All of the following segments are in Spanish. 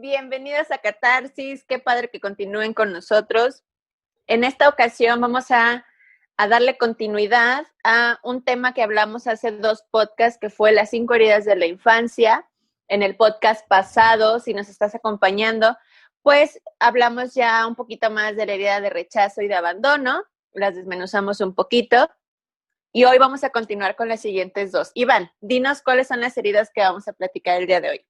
Bienvenidos a Catarsis, qué padre que continúen con nosotros. En esta ocasión vamos a darle continuidad a un tema que hablamos hace 2 podcasts, que fue las 5 heridas de la infancia. En el podcast pasado, si nos estás acompañando, pues hablamos ya un poquito más de la herida de rechazo y de abandono, las desmenuzamos un poquito. Y hoy vamos a continuar con las siguientes 2. Iván, dinos cuáles son las heridas que vamos a platicar el día de hoy.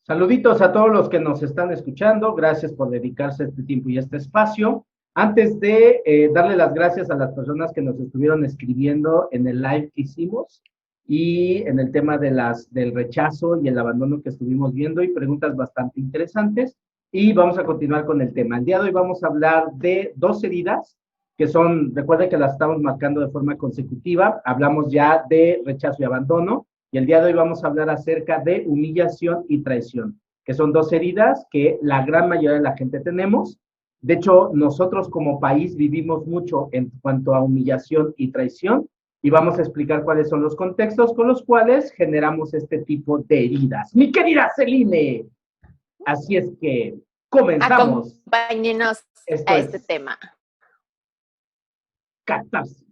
Saluditos a todos los que nos están escuchando. Gracias por dedicarse este tiempo y este espacio. Antes de darle las gracias a las personas que nos estuvieron escribiendo en el live que hicimos y en el tema del rechazo y el abandono que estuvimos viendo y preguntas bastante interesantes. Y vamos a continuar con el tema. El día de hoy vamos a hablar de 2 heridas que son, recuerden que las estamos marcando de forma consecutiva. Hablamos ya de rechazo y abandono. Y el día de hoy vamos a hablar acerca de humillación y traición, que son 2 heridas que la gran mayoría de la gente tenemos. De hecho, nosotros como país vivimos mucho en cuanto a humillación y traición, y vamos a explicar cuáles son los contextos con los cuales generamos este tipo de heridas. Mi querida Celine, así es que comenzamos. Acompáñenos a este tema. Catarsis.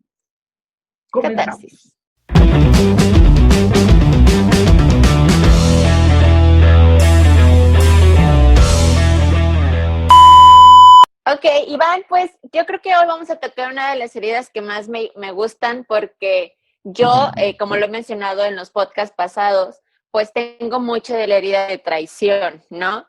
Comenzamos. Catarsis. Ok, Iván, pues yo creo que hoy vamos a tocar una de las heridas que más me gustan porque yo, como lo he mencionado en los podcasts pasados, pues tengo mucho de la herida de traición, ¿no?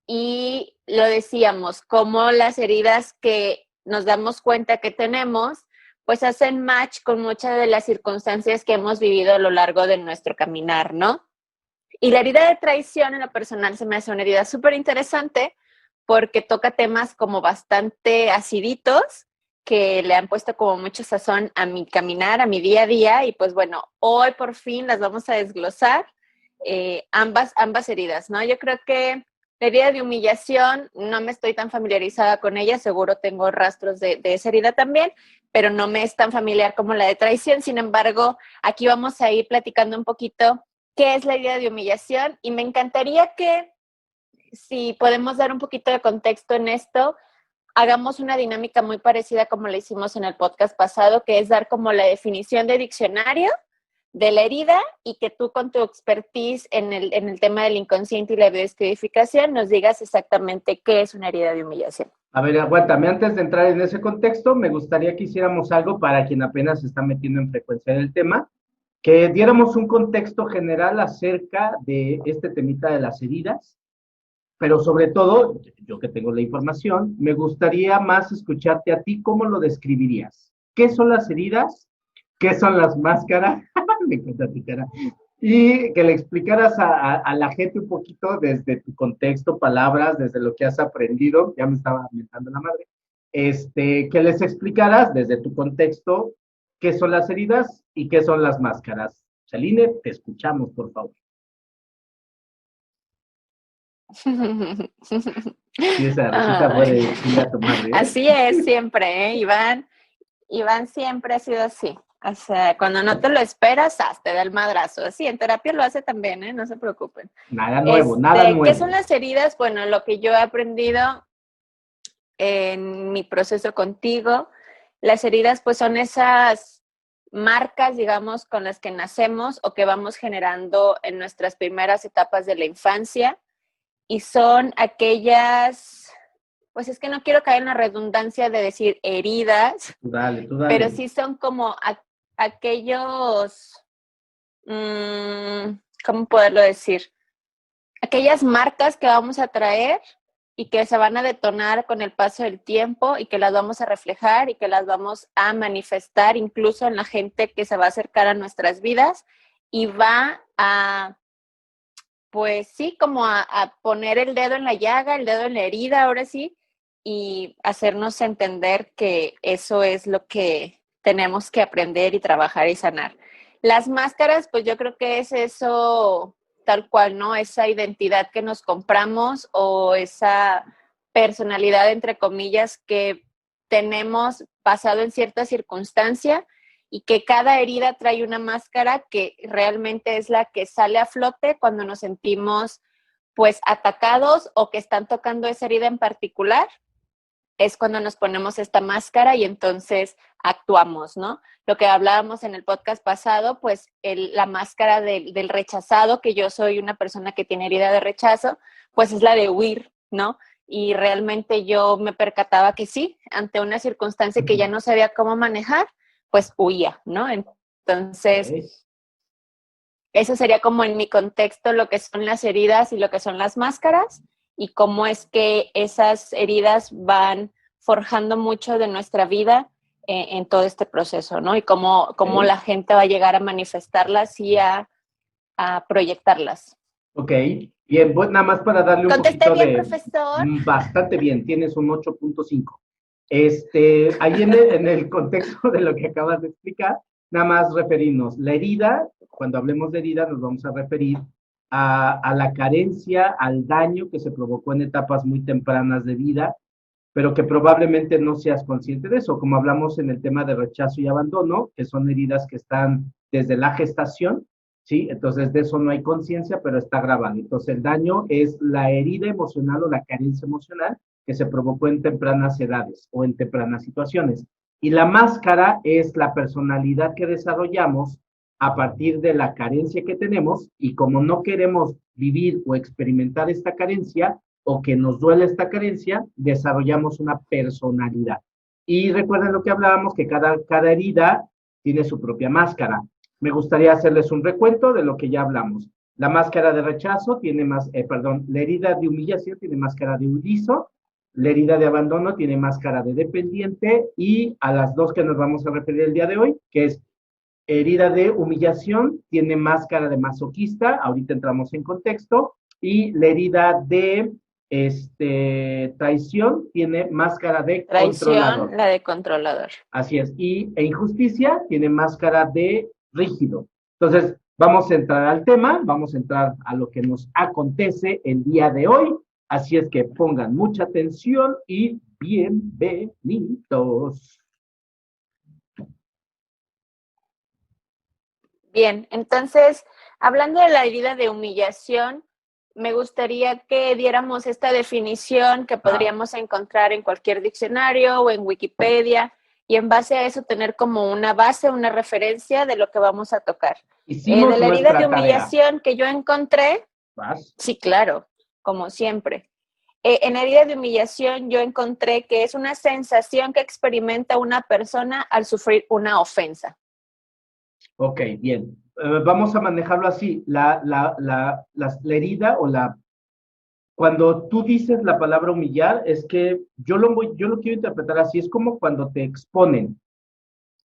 Y lo decíamos, como las heridas que nos damos cuenta que tenemos, pues hacen match con muchas de las circunstancias que hemos vivido a lo largo de nuestro caminar, ¿no? Y la herida de traición en lo personal se me hace una herida súper interesante porque toca temas como bastante aciditos que le han puesto como mucho sazón a mi caminar, a mi día a día, y pues bueno, hoy por fin las vamos a desglosar, ambas heridas, ¿no? Yo creo que la herida de humillación, no me estoy tan familiarizada con ella, seguro tengo rastros de esa herida también, pero no me es tan familiar como la de traición. Sin embargo, aquí vamos a ir platicando un poquito qué es la herida de humillación, y me encantaría que, si podemos dar un poquito de contexto en esto, hagamos una dinámica muy parecida como la hicimos en el podcast pasado, que es dar como la definición de diccionario de la herida y que tú con tu expertise en el tema del inconsciente y la biodescodificación nos digas exactamente qué es una herida de humillación. A ver, aguántame, antes de entrar en ese contexto, me gustaría que hiciéramos algo para quien apenas se está metiendo en frecuencia del tema, que diéramos un contexto general acerca de este temita de las heridas, pero sobre todo, yo que tengo la información, me gustaría más escucharte a ti, ¿cómo lo describirías? ¿Qué son las heridas? ¿Qué son las máscaras? Me encanta tu cara. Y que le explicaras a la gente un poquito desde tu contexto, palabras, desde lo que has aprendido, ya me estaba mentando la madre, que les explicaras desde tu contexto qué son las heridas y qué son las máscaras. Celine, te escuchamos, por favor. Sí, esa risita fue de ir a tu madre, ¿eh? Así es siempre, ¿eh, Iván? Iván siempre ha sido así. O sea, cuando no te lo esperas, te da el madrazo. Sí, en terapia lo hace también, ¿eh? No se preocupen. Nada nuevo, nada nuevo. ¿Qué son las heridas? Bueno, lo que yo he aprendido en mi proceso contigo, las heridas pues son esas marcas, digamos, con las que nacemos o que vamos generando en nuestras primeras etapas de la infancia, y son aquellas, pues es que no quiero caer en la redundancia de decir heridas, tú dale. pero sí son como aquellos, ¿cómo poderlo decir? Aquellas marcas que vamos a traer y que se van a detonar con el paso del tiempo y que las vamos a reflejar y que las vamos a manifestar incluso en la gente que se va a acercar a nuestras vidas y va a, pues sí, como a poner el dedo en la llaga, el dedo en la herida, ahora sí, y hacernos entender que eso es lo que tenemos que aprender y trabajar y sanar. Las máscaras, pues yo creo que es eso tal cual, ¿no? Esa identidad que nos compramos o esa personalidad, entre comillas, que tenemos basado en cierta circunstancia y que cada herida trae una máscara que realmente es la que sale a flote cuando nos sentimos pues atacados o que están tocando esa herida en particular, es cuando nos ponemos esta máscara y entonces actuamos, ¿no? Lo que hablábamos en el podcast pasado, pues la máscara del rechazado, que yo soy una persona que tiene herida de rechazo, pues es la de huir, ¿no? Y realmente yo me percataba que sí, ante una circunstancia que ya no sabía cómo manejar, pues huía, ¿no? Entonces, eso sería como en mi contexto lo que son las heridas y lo que son las máscaras y cómo es que esas heridas van forjando mucho de nuestra vida en todo este proceso, ¿no? Y cómo la gente va a llegar a manifestarlas y a proyectarlas. Ok, bien, pues nada más para darle un ¿Contesté poquito bien, de... profesor? Bastante bien, tienes un 8.5. Ahí en el contexto de lo que acabas de explicar, nada más referirnos. La herida, cuando hablemos de herida, nos vamos a referir a la carencia, al daño que se provocó en etapas muy tempranas de vida, pero que probablemente no seas consciente de eso, como hablamos en el tema de rechazo y abandono, que son heridas que están desde la gestación, ¿sí? Entonces de eso no hay conciencia, pero está grabado. Entonces el daño es la herida emocional o la carencia emocional que se provocó en tempranas edades o en tempranas situaciones. Y la máscara es la personalidad que desarrollamos a partir de la carencia que tenemos y como no queremos vivir o experimentar esta carencia, o que nos duele esta carencia, desarrollamos una personalidad. Y recuerden lo que hablábamos, que cada herida tiene su propia máscara. Me gustaría hacerles un recuento de lo que ya hablamos. La máscara de rechazo tiene la herida de humillación tiene máscara de huidizo, la herida de abandono tiene máscara de dependiente y a las dos que nos vamos a referir el día de hoy, que es herida de humillación, tiene máscara de masoquista, ahorita entramos en contexto, y la herida de traición tiene máscara de controlador. La de controlador. Así es. E injusticia tiene máscara de rígido. Entonces, vamos a entrar al tema, vamos a entrar a lo que nos acontece el día de hoy. Así es que pongan mucha atención y bienvenidos. Bien, entonces, hablando de la herida de humillación, me gustaría que diéramos esta definición que podríamos encontrar en cualquier diccionario o en Wikipedia y en base a eso tener como una base, una referencia de lo que vamos a tocar. De la herida de humillación que yo encontré, sí, claro, como siempre. En la herida de humillación yo encontré que es una sensación que experimenta una persona al sufrir una ofensa. Ok, bien. Vamos a manejarlo así. La herida o cuando tú dices la palabra humillar, es que yo lo quiero interpretar así, es como cuando te exponen,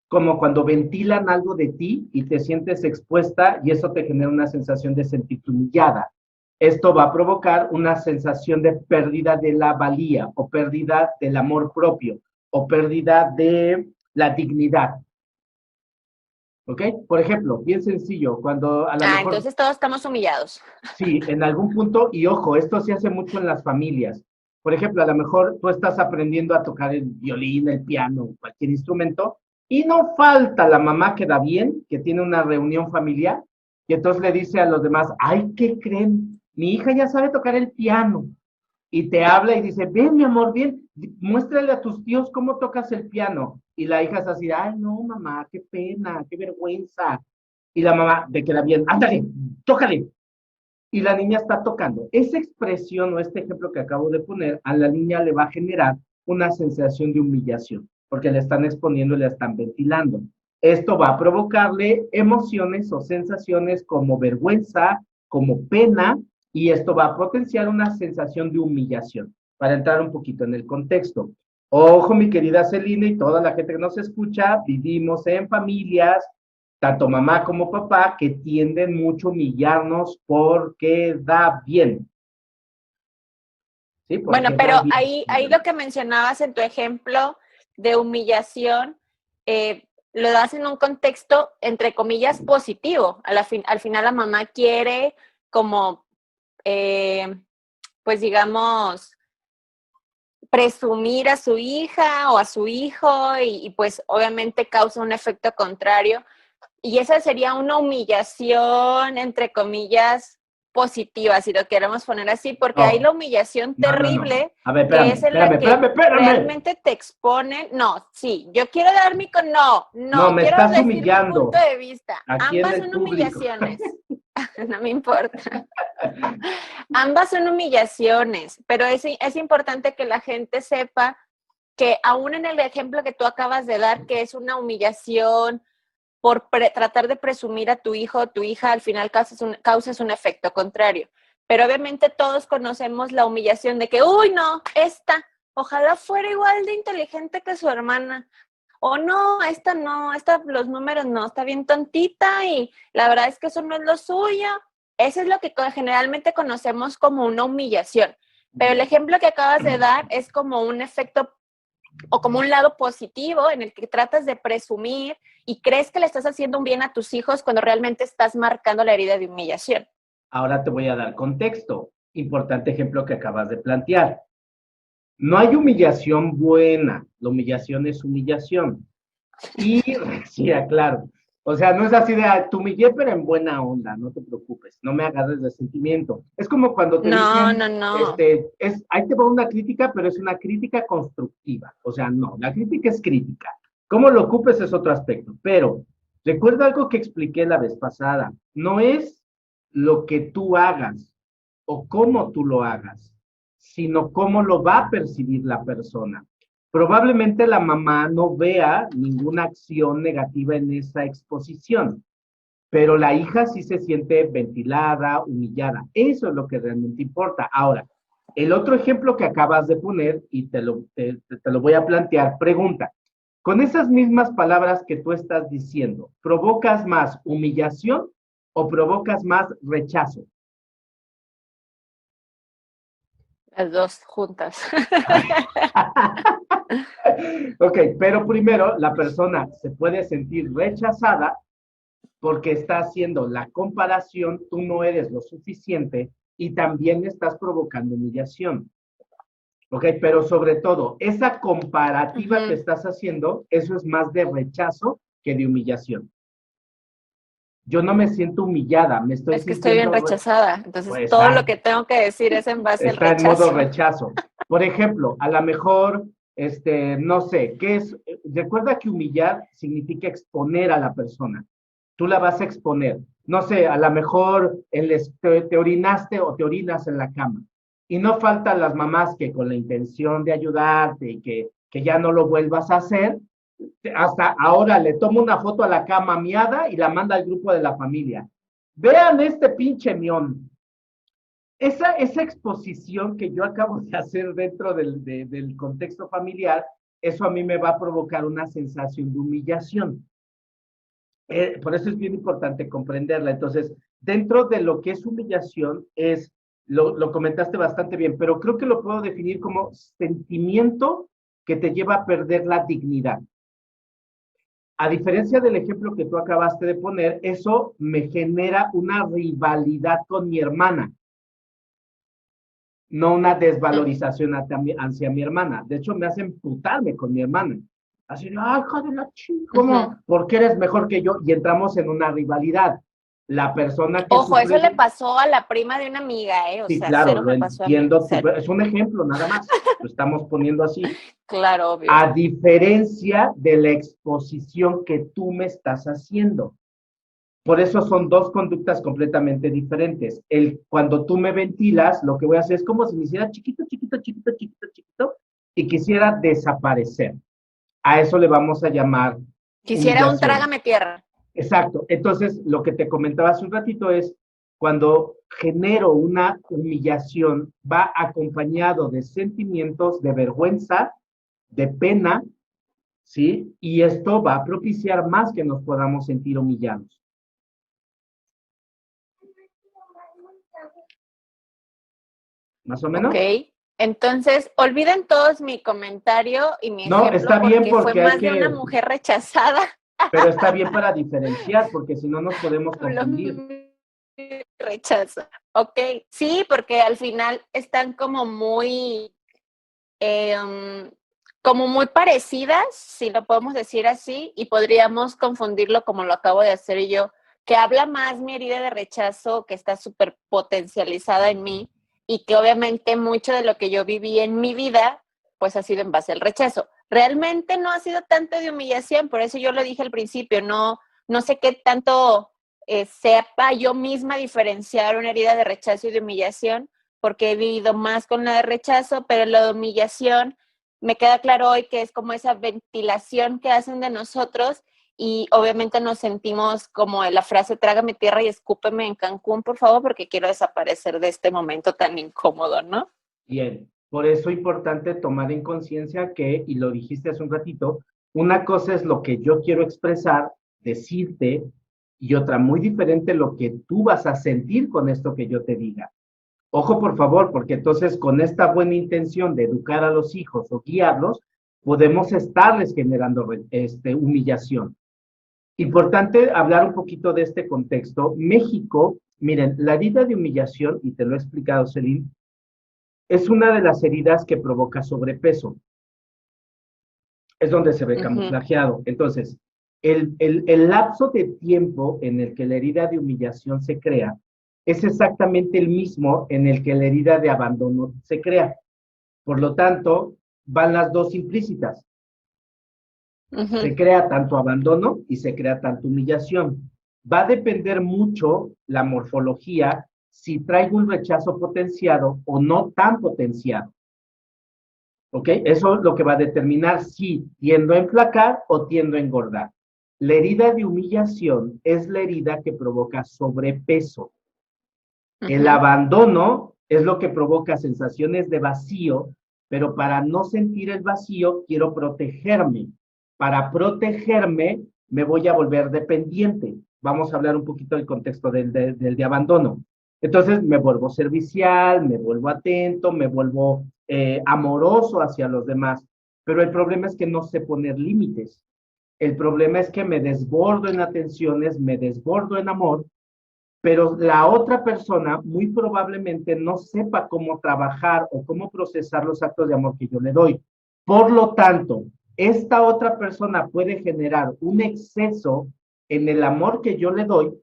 como cuando ventilan algo de ti y te sientes expuesta y eso te genera una sensación de sentirte humillada. Esto va a provocar una sensación de pérdida de la valía o pérdida del amor propio o pérdida de la dignidad. ¿Ok? Por ejemplo, bien sencillo, cuando a lo mejor... entonces todos estamos humillados. Sí, en algún punto, y ojo, esto se hace mucho en las familias. Por ejemplo, a lo mejor tú estás aprendiendo a tocar el violín, el piano, cualquier instrumento, y no falta la mamá que da bien, que tiene una reunión familiar, y entonces le dice a los demás, ay, ¿qué creen? Mi hija ya sabe tocar el piano. Y te habla y dice, ven, mi amor, bien, muéstrale a tus tíos cómo tocas el piano. Y la hija es así, ay, no, mamá, qué pena, qué vergüenza. Y la mamá, de que la bien, ándale, tócale. Y la niña está tocando. Esa expresión o este ejemplo que acabo de poner, a la niña le va a generar una sensación de humillación, porque le están exponiendo y le están ventilando. Esto va a provocarle emociones o sensaciones como vergüenza, como pena, y esto va a potenciar una sensación de humillación. Para entrar un poquito en el contexto. Ojo, mi querida Celina y toda la gente que nos escucha, vivimos en familias, tanto mamá como papá, que tienden mucho a humillarnos porque da bien. ¿Sí? Bueno, pero ahí lo que mencionabas en tu ejemplo de humillación, lo das en un contexto, entre comillas, positivo. Al final la mamá quiere como, pues digamos, presumir a su hija o a su hijo y pues obviamente causa un efecto contrario. Y esa sería una humillación, entre comillas, positiva, si lo queremos poner así, porque hay la humillación terrible, A ver, que es en la que espérame. realmente te exponen. No, sí, yo quiero dar mi... No, me quiero estás decir humillando mi punto de vista. aquí en Ambas el son público. humillaciones. No me importa. Ambas son humillaciones, pero es importante que la gente sepa que aún en el ejemplo que tú acabas de dar, que es una humillación por tratar de presumir a tu hijo o tu hija, al final causas un efecto contrario. Pero obviamente todos conocemos la humillación de que, uy, no, ojalá fuera igual de inteligente que su hermana. O no, esta los números no, está bien tontita y la verdad es que eso no es lo suyo. Eso es lo que generalmente conocemos como una humillación. Pero el ejemplo que acabas de dar es como un efecto o como un lado positivo en el que tratas de presumir y crees que le estás haciendo un bien a tus hijos cuando realmente estás marcando la herida de humillación. Ahora te voy a dar contexto. Importante ejemplo que acabas de plantear. No hay humillación buena, la humillación es humillación. Y, sí, claro. O sea, no es así de, te humillé, pero en buena onda, no te preocupes, no me agarres de sentimiento. Es como cuando te dicen, No. ahí te va una crítica, pero es una crítica constructiva. O sea, no, la crítica es crítica. Cómo lo ocupes es otro aspecto. Pero recuerda algo que expliqué la vez pasada. No es lo que tú hagas o cómo tú lo hagas, sino cómo lo va a percibir la persona. Probablemente la mamá no vea ninguna acción negativa en esa exposición, pero la hija sí se siente ventilada, humillada. Eso es lo que realmente importa. Ahora, el otro ejemplo que acabas de poner, y te lo voy a plantear, pregunta, con esas mismas palabras que tú estás diciendo, ¿provocas más humillación o provocas más rechazo? Las dos juntas. Ok, pero primero la persona se puede sentir rechazada porque está haciendo la comparación, tú no eres lo suficiente y también estás provocando humillación. Ok, pero sobre todo, esa comparativa que estás haciendo, eso es más de rechazo que de humillación. Yo no me siento humillada, me estoy Es que estoy bien rechazada, entonces pues, todo lo que tengo que decir es en base al rechazo. Está en modo rechazo. Por ejemplo, a lo mejor, no sé, ¿qué es? Recuerda que humillar significa exponer a la persona. Tú la vas a exponer. No sé, a lo mejor te orinaste o te orinas en la cama. Y no faltan las mamás que con la intención de ayudarte y que ya no lo vuelvas a hacer, hasta ahora le tomo una foto a la cama miada y la manda al grupo de la familia. Vean este pinche mión. Esa exposición que yo acabo de hacer dentro del contexto familiar, eso a mí me va a provocar una sensación de humillación. Por eso es bien importante comprenderla. Entonces, dentro de lo que es humillación, lo comentaste bastante bien, pero creo que lo puedo definir como sentimiento que te lleva a perder la dignidad. A diferencia del ejemplo que tú acabaste de poner, eso me genera una rivalidad con mi hermana, no una desvalorización hacia mi hermana. De hecho, me hace emputarme con mi hermana. Así, ay, hija de la chica, ¿cómo? ¿Por qué eres mejor que yo? Y entramos en una rivalidad. La persona que Ojo, eso le pasó a la prima de una amiga, ¿eh? O sí, sea, claro, cero lo me pasó a mí. entiendo. Es un ejemplo, nada más. Lo estamos poniendo así. Claro, obvio. A diferencia de la exposición que tú me estás haciendo. Por eso son dos conductas completamente diferentes. Cuando tú me ventilas, lo que voy a hacer es como si me hiciera chiquito, y quisiera desaparecer. A eso le vamos a llamar quisiera un trágame tierra. Exacto. Entonces, lo que te comentaba hace un ratito es, cuando genero una humillación, va acompañado de sentimientos de vergüenza, de pena, ¿sí? Y esto va a propiciar más que nos podamos sentir humillados. ¿Más o menos? Ok. Entonces, olviden todos mi comentario y mi ejemplo, está bien porque fue más de una mujer rechazada. Pero está bien para diferenciar, porque si no nos podemos confundir. Rechazo. Ok, sí, porque al final están como muy parecidas, si lo podemos decir así, y podríamos confundirlo como lo acabo de hacer yo, que habla más mi herida de rechazo, que está súper potencializada en mí y que obviamente mucho de lo que yo viví en mi vida, pues ha sido en base al rechazo. Realmente no ha sido tanto de humillación, por eso yo lo dije al principio, no sé qué tanto sepa yo misma diferenciar una herida de rechazo y de humillación, porque he vivido más con la de rechazo, pero la de humillación me queda claro hoy que es como esa ventilación que hacen de nosotros y obviamente nos sentimos como la frase trágame tierra y escúpeme en Cancún, por favor, porque quiero desaparecer de este momento tan incómodo, ¿no? Bien, por eso es importante tomar en conciencia que, y lo dijiste hace un ratito, una cosa es lo que yo quiero expresar, decirte, y otra muy diferente lo que tú vas a sentir con esto que yo te diga. Ojo, por favor, porque entonces con esta buena intención de educar a los hijos o guiarlos, podemos estarles generando humillación. Importante hablar un poquito de este contexto. México, miren, la herida de humillación, y te lo he explicado, Celine, es una de las heridas que provoca sobrepeso. Es donde se ve camuflajeado. Entonces, el lapso de tiempo en el que la herida de humillación se crea es exactamente el mismo en el que la herida de abandono se crea. Por lo tanto, van las dos implícitas. Se crea tanto abandono y se crea tanto humillación. Va a depender mucho la morfología si traigo un rechazo potenciado o no tan potenciado. ¿Ok? Eso es lo que va a determinar si tiendo a enflacar o tiendo a engordar. La herida de humillación es la herida que provoca sobrepeso. El abandono es lo que provoca sensaciones de vacío, pero para no sentir el vacío quiero protegerme. Para protegerme me voy a volver dependiente. Vamos a hablar un poquito del contexto del de abandono. Entonces me vuelvo servicial, me vuelvo atento, me vuelvo amoroso hacia los demás. Pero el problema es que no sé poner límites. El problema es que me desbordo en atenciones, me desbordo en amor, pero la otra persona muy probablemente no sepa cómo trabajar o cómo procesar los actos de amor que yo le doy. Por lo tanto, esta otra persona puede generar un exceso en el amor que yo le doy,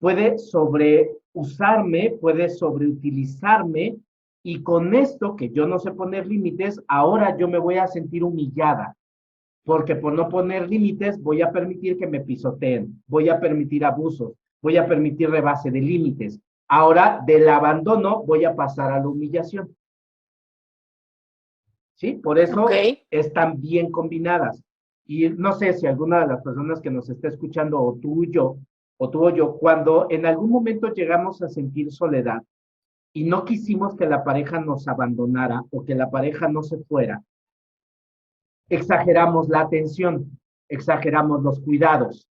puede sobreusarme, puede sobreutilizarme, y con esto que yo no sé poner límites, ahora yo me voy a sentir humillada, porque por no poner límites voy a permitir que me pisoteen, voy a permitir abusos, voy a permitir rebase de límites. Ahora, del abandono voy a pasar a la humillación. ¿Sí? Por eso están bien combinadas. Y no sé si alguna de las personas que nos está escuchando, o tú o yo, cuando en algún momento llegamos a sentir soledad y no quisimos que la pareja nos abandonara o que la pareja no se fuera, exageramos la atención, exageramos los cuidados.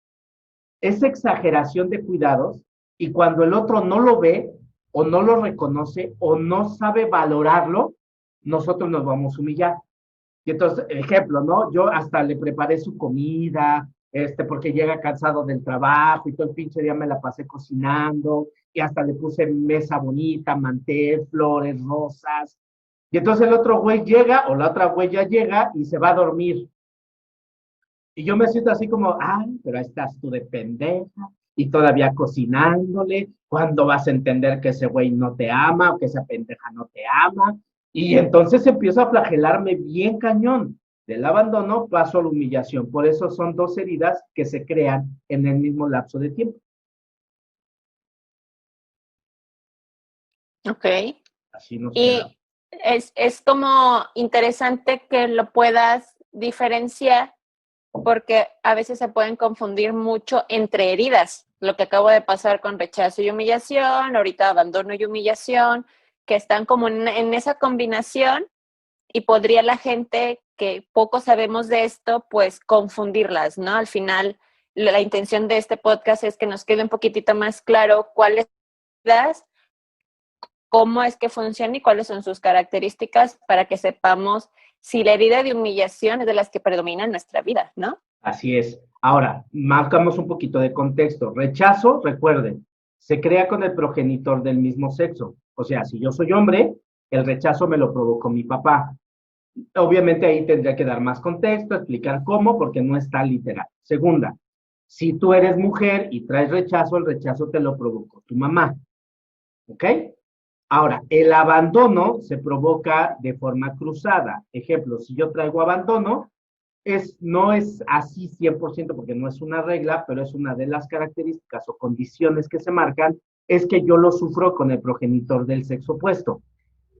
Esa exageración de cuidados, y cuando el otro no lo ve o no lo reconoce o no sabe valorarlo, nosotros nos vamos a humillar. Y entonces, ejemplo, ¿no? Yo hasta le preparé su comida, porque llega cansado del trabajo y todo el pinche día me la pasé cocinando, y hasta le puse mesa bonita, mantel, flores, rosas. Y entonces el otro güey llega, o la otra güey ya llega y se va a dormir. Y yo me siento así como, ay, pero ahí estás tú de pendeja y todavía cocinándole. ¿Cuándo vas a entender que ese güey no te ama o que esa pendeja no te ama? Y entonces empiezo a flagelarme bien cañón. Del abandono paso a la humillación. Por eso son dos heridas que se crean en el mismo lapso de tiempo. Ok. Así nos y es como interesante que lo puedas diferenciar, porque a veces se pueden confundir mucho entre heridas. Lo que acabo de pasar con rechazo y humillación, ahorita abandono y humillación, que están como en esa combinación, y podría la gente que poco sabemos de esto, pues confundirlas, ¿no? Al final, la intención de este podcast es que nos quede un poquitito más claro cuáles heridas, cómo es que funciona y cuáles son sus características, para que sepamos si la herida de humillación es de las que predomina en nuestra vida, ¿no? Así es. Ahora, marcamos un poquito de contexto. Rechazo, recuerden, se crea con el progenitor del mismo sexo. O sea, si yo soy hombre, el rechazo me lo provocó mi papá. Obviamente ahí tendría que dar más contexto, explicar cómo, porque no está literal. Segunda, Si tú eres mujer y traes rechazo, el rechazo te lo provocó tu mamá. ¿Ok? Ahora, el abandono se provoca de forma cruzada. Ejemplo, si yo traigo abandono, no es así 100% porque no es una regla, pero es una de las características o condiciones que se marcan, es que yo lo sufro con el progenitor del sexo opuesto.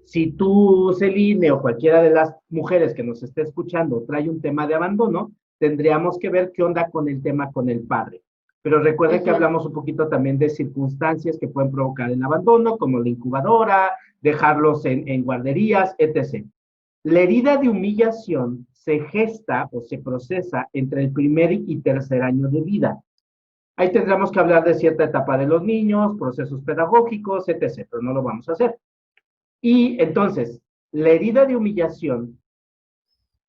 Si tú, Celine, o cualquiera de las mujeres que nos esté escuchando trae un tema de abandono, tendríamos que ver qué onda con el tema con el padre. Pero recuerden que hablamos un poquito también de circunstancias que pueden provocar el abandono, como la incubadora, dejarlos en guarderías, etc. La herida de humillación se gesta o se procesa entre el primer y tercer año de vida. Ahí tendremos que hablar de cierta etapa de los niños, procesos pedagógicos, etc., pero no lo vamos a hacer. Y entonces, la herida de humillación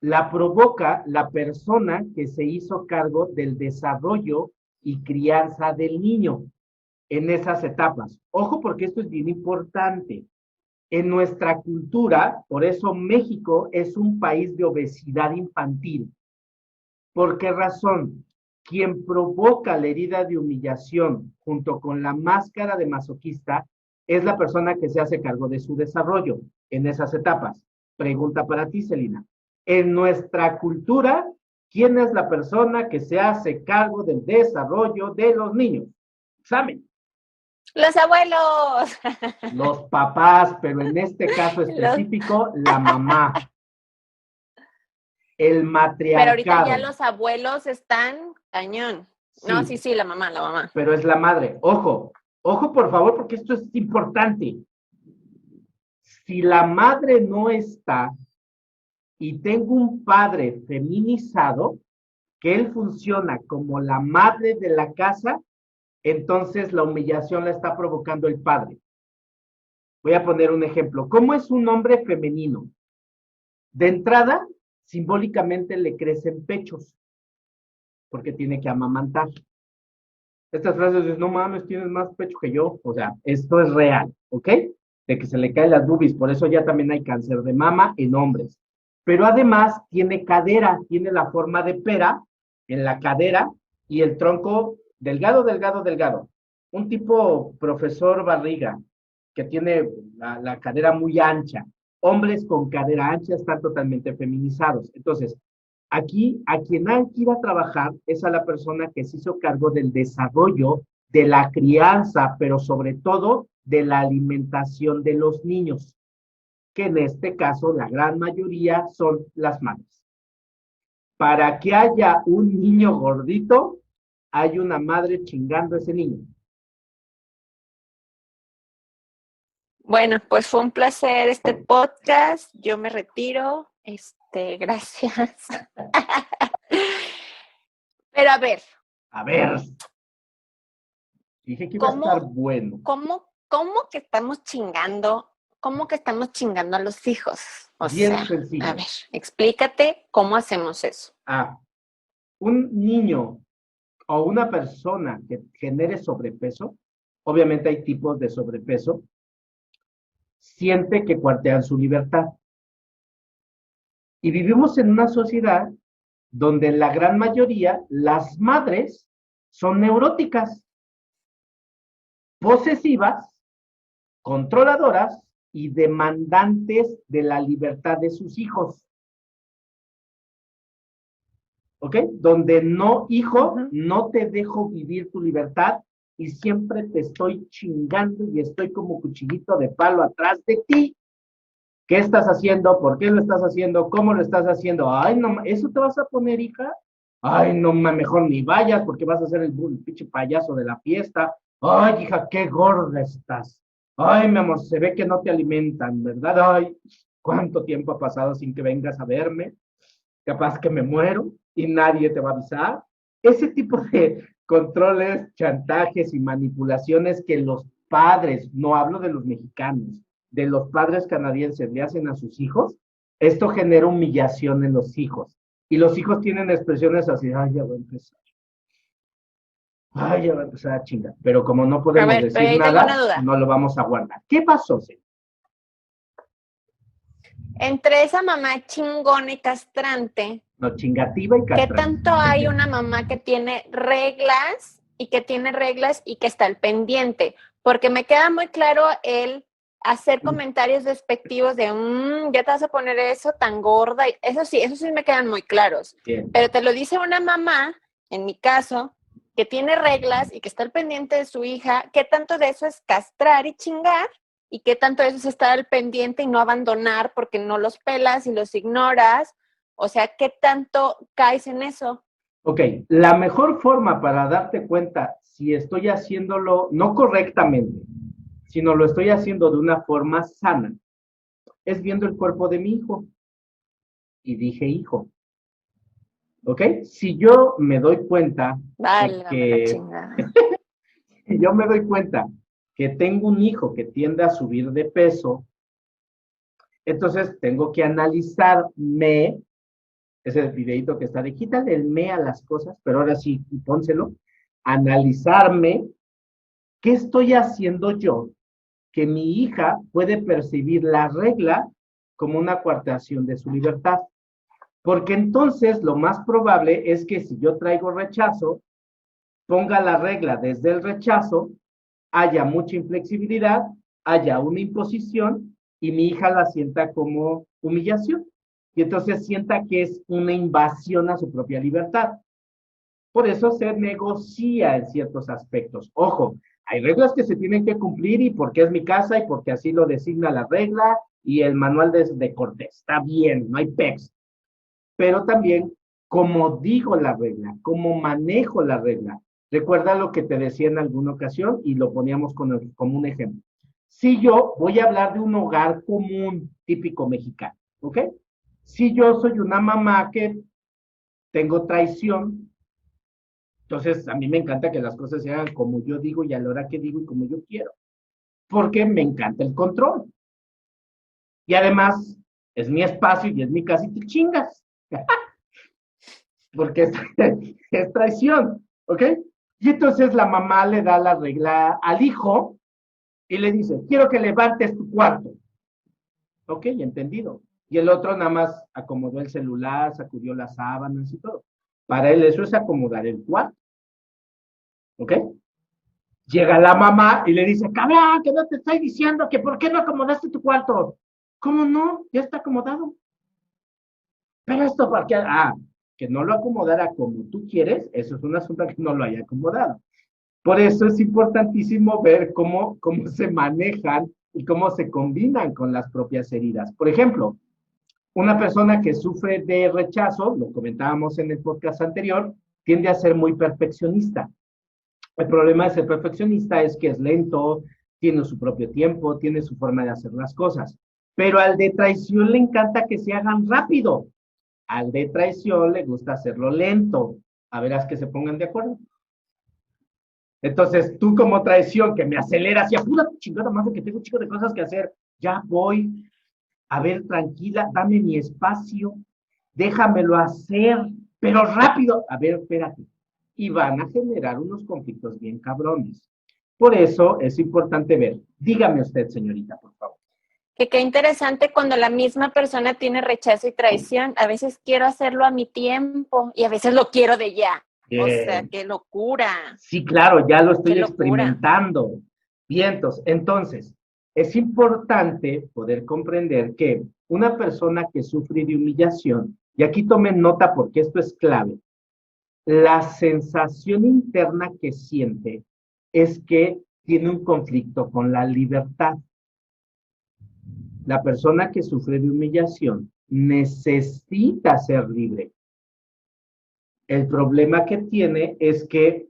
la provoca la persona que se hizo cargo del desarrollo y crianza del niño en esas etapas. Ojo, porque esto es bien importante. En nuestra cultura, por eso México es un país de obesidad infantil. ¿Por qué razón? Quien provoca la herida de humillación junto con la máscara de masoquista es la persona que se hace cargo de su desarrollo en esas etapas. Pregunta para ti, Celina. En nuestra cultura, ¿quién es la persona que se hace cargo del desarrollo de los niños? Examen. Los abuelos. Los papás, pero en este caso específico, la mamá. El matriarcado. Pero ahorita ya los abuelos están cañón. Sí. No, sí, la mamá. Pero es la madre. Ojo, por favor, porque esto es importante. Si la madre no está y tengo un padre feminizado, que él funciona como la madre de la casa, entonces la humillación la está provocando el padre. Voy a poner un ejemplo. ¿Cómo es un hombre femenino? De entrada, simbólicamente le crecen pechos, porque tiene que amamantar. Estas frases de, no mames, tienes más pecho que yo. O sea, esto es real, ¿ok? De que se le caen las boobies, por eso ya también hay cáncer de mama en hombres. Pero además tiene cadera, tiene la forma de pera en la cadera y el tronco delgado. Un tipo profesor Barriga, que tiene la cadera muy ancha. Hombres con cadera ancha están totalmente feminizados. Entonces, aquí, a quien hay que ir a trabajar es a la persona que se hizo cargo del desarrollo, de la crianza, pero sobre todo de la alimentación de los niños, que en este caso la gran mayoría son las madres. Para que haya un niño gordito, hay una madre chingando a ese niño. Bueno, pues fue un placer este podcast. Yo me retiro. Gracias. Pero a ver. Dije que iba a estar bueno. ¿Cómo que estamos chingando? ¿Cómo que estamos chingando a los hijos? Bien sencillo. A ver, explícate cómo hacemos eso. Un niño o una persona que genere sobrepeso, obviamente hay tipos de sobrepeso, siente que cuartean su libertad. Y vivimos en una sociedad donde la gran mayoría, las madres, son neuróticas, posesivas, controladoras y demandantes de la libertad de sus hijos. ¿Ok? Donde no, hijo, no te dejo vivir tu libertad y siempre te estoy chingando y estoy como cuchillito de palo atrás de ti. ¿Qué estás haciendo? ¿Por qué lo estás haciendo? ¿Cómo lo estás haciendo? Ay, no, ¿eso te vas a poner, hija? Ay, no, mejor ni vayas porque vas a ser el pinche payaso de la fiesta. Ay, hija, qué gorda estás. Ay, mi amor, se ve que no te alimentan, ¿verdad? Ay, ¿cuánto tiempo ha pasado sin que vengas a verme? Capaz que me muero y nadie te va a avisar. Ese tipo de controles, chantajes y manipulaciones que los padres, no hablo de los mexicanos, de los padres canadienses le hacen a sus hijos, esto genera humillación en los hijos. Y los hijos tienen expresiones así, ay, ya va a empezar. Ay, ya va a empezar a chingar. Pero como no podemos decir nada, no lo vamos a guardar. ¿Qué pasó, señor? Entre esa mamá chingona y castrante, No, chingativa y ¿Qué castrativa. tanto hay una mamá que tiene reglas y que está al pendiente? Porque me queda muy claro el hacer comentarios despectivos de, ya te vas a poner eso tan gorda. Eso sí me quedan muy claros. Bien. Pero te lo dice una mamá, en mi caso, que tiene reglas y que está al pendiente de su hija. ¿Qué tanto de eso es castrar y chingar? ¿Y qué tanto de eso es estar al pendiente y no abandonar porque no los pelas y los ignoras? O sea, ¿qué tanto caes en eso? Ok, la mejor forma para darte cuenta si estoy haciéndolo no correctamente, sino lo estoy haciendo de una forma sana, es viendo el cuerpo de mi hijo. Y dije hijo. ¿Ok? Si yo me doy cuenta Válgame la que, chingada. si yo me doy cuenta que tengo un hijo que tiende a subir de peso, entonces tengo que analizarme, ese videito que está de quítale el me a las cosas, pero ahora sí, pónselo, analizarme qué estoy haciendo yo que mi hija puede percibir la regla como una coartación de su libertad. Porque entonces lo más probable es que si yo traigo rechazo, ponga la regla desde el rechazo, haya mucha inflexibilidad, haya una imposición y mi hija la sienta como humillación. Y entonces sienta que es una invasión a su propia libertad. Por eso se negocia en ciertos aspectos. Ojo, hay reglas que se tienen que cumplir y porque es mi casa y porque así lo designa la regla y el manual de Cortés. Está bien, no hay pex. Pero también cómo digo la regla, cómo manejo la regla. Recuerda lo que te decía en alguna ocasión y lo poníamos como un ejemplo. Si yo voy a hablar de un hogar común, típico mexicano, ¿ok? Si yo soy una mamá que tengo traición, entonces a mí me encanta que las cosas se hagan como yo digo y a la hora que digo y como yo quiero, porque me encanta el control. Y además es mi espacio y es mi casa y te chingas. Porque es traición, ¿ok? Y entonces la mamá le da la regla al hijo y le dice, quiero que levantes tu cuarto. Ok, entendido. Y el otro nada más acomodó el celular, sacudió las sábanas y todo. Para él eso es acomodar el cuarto, ¿ok? Llega la mamá y le dice, cabrón, que no te estoy diciendo que por qué no acomodaste tu cuarto. ¿Cómo no? Ya está acomodado. Pero esto, ¿por qué? Que no lo acomodara como tú quieres, eso es un asunto que no lo haya acomodado. Por eso es importantísimo ver cómo se manejan y cómo se combinan con las propias heridas. Por ejemplo, una persona que sufre de rechazo, lo comentábamos en el podcast anterior, tiende a ser muy perfeccionista. El problema de ser perfeccionista es que es lento, tiene su propio tiempo, tiene su forma de hacer las cosas. Pero al de traición le encanta que se hagan rápido. Al de traición le gusta hacerlo lento. A verás que se pongan de acuerdo. Entonces, tú como traición que me aceleras y apura tu chingada más de que tengo un chico de cosas que hacer, ya voy, a ver, tranquila, dame mi espacio, déjamelo hacer, pero rápido. A ver, espérate. Y van a generar unos conflictos bien cabrones. Por eso es importante ver. Dígame usted, señorita, por favor. Que qué interesante cuando la misma persona tiene rechazo y traición. A veces quiero hacerlo a mi tiempo y a veces lo quiero de ya. O sea, qué locura. Sí, claro, ya lo estoy Qué locura. experimentando. Vientos. Entonces, es importante poder comprender que una persona que sufre de humillación, y aquí tomen nota porque esto es clave, la sensación interna que siente es que tiene un conflicto con la libertad. La persona que sufre de humillación necesita ser libre. El problema que tiene es que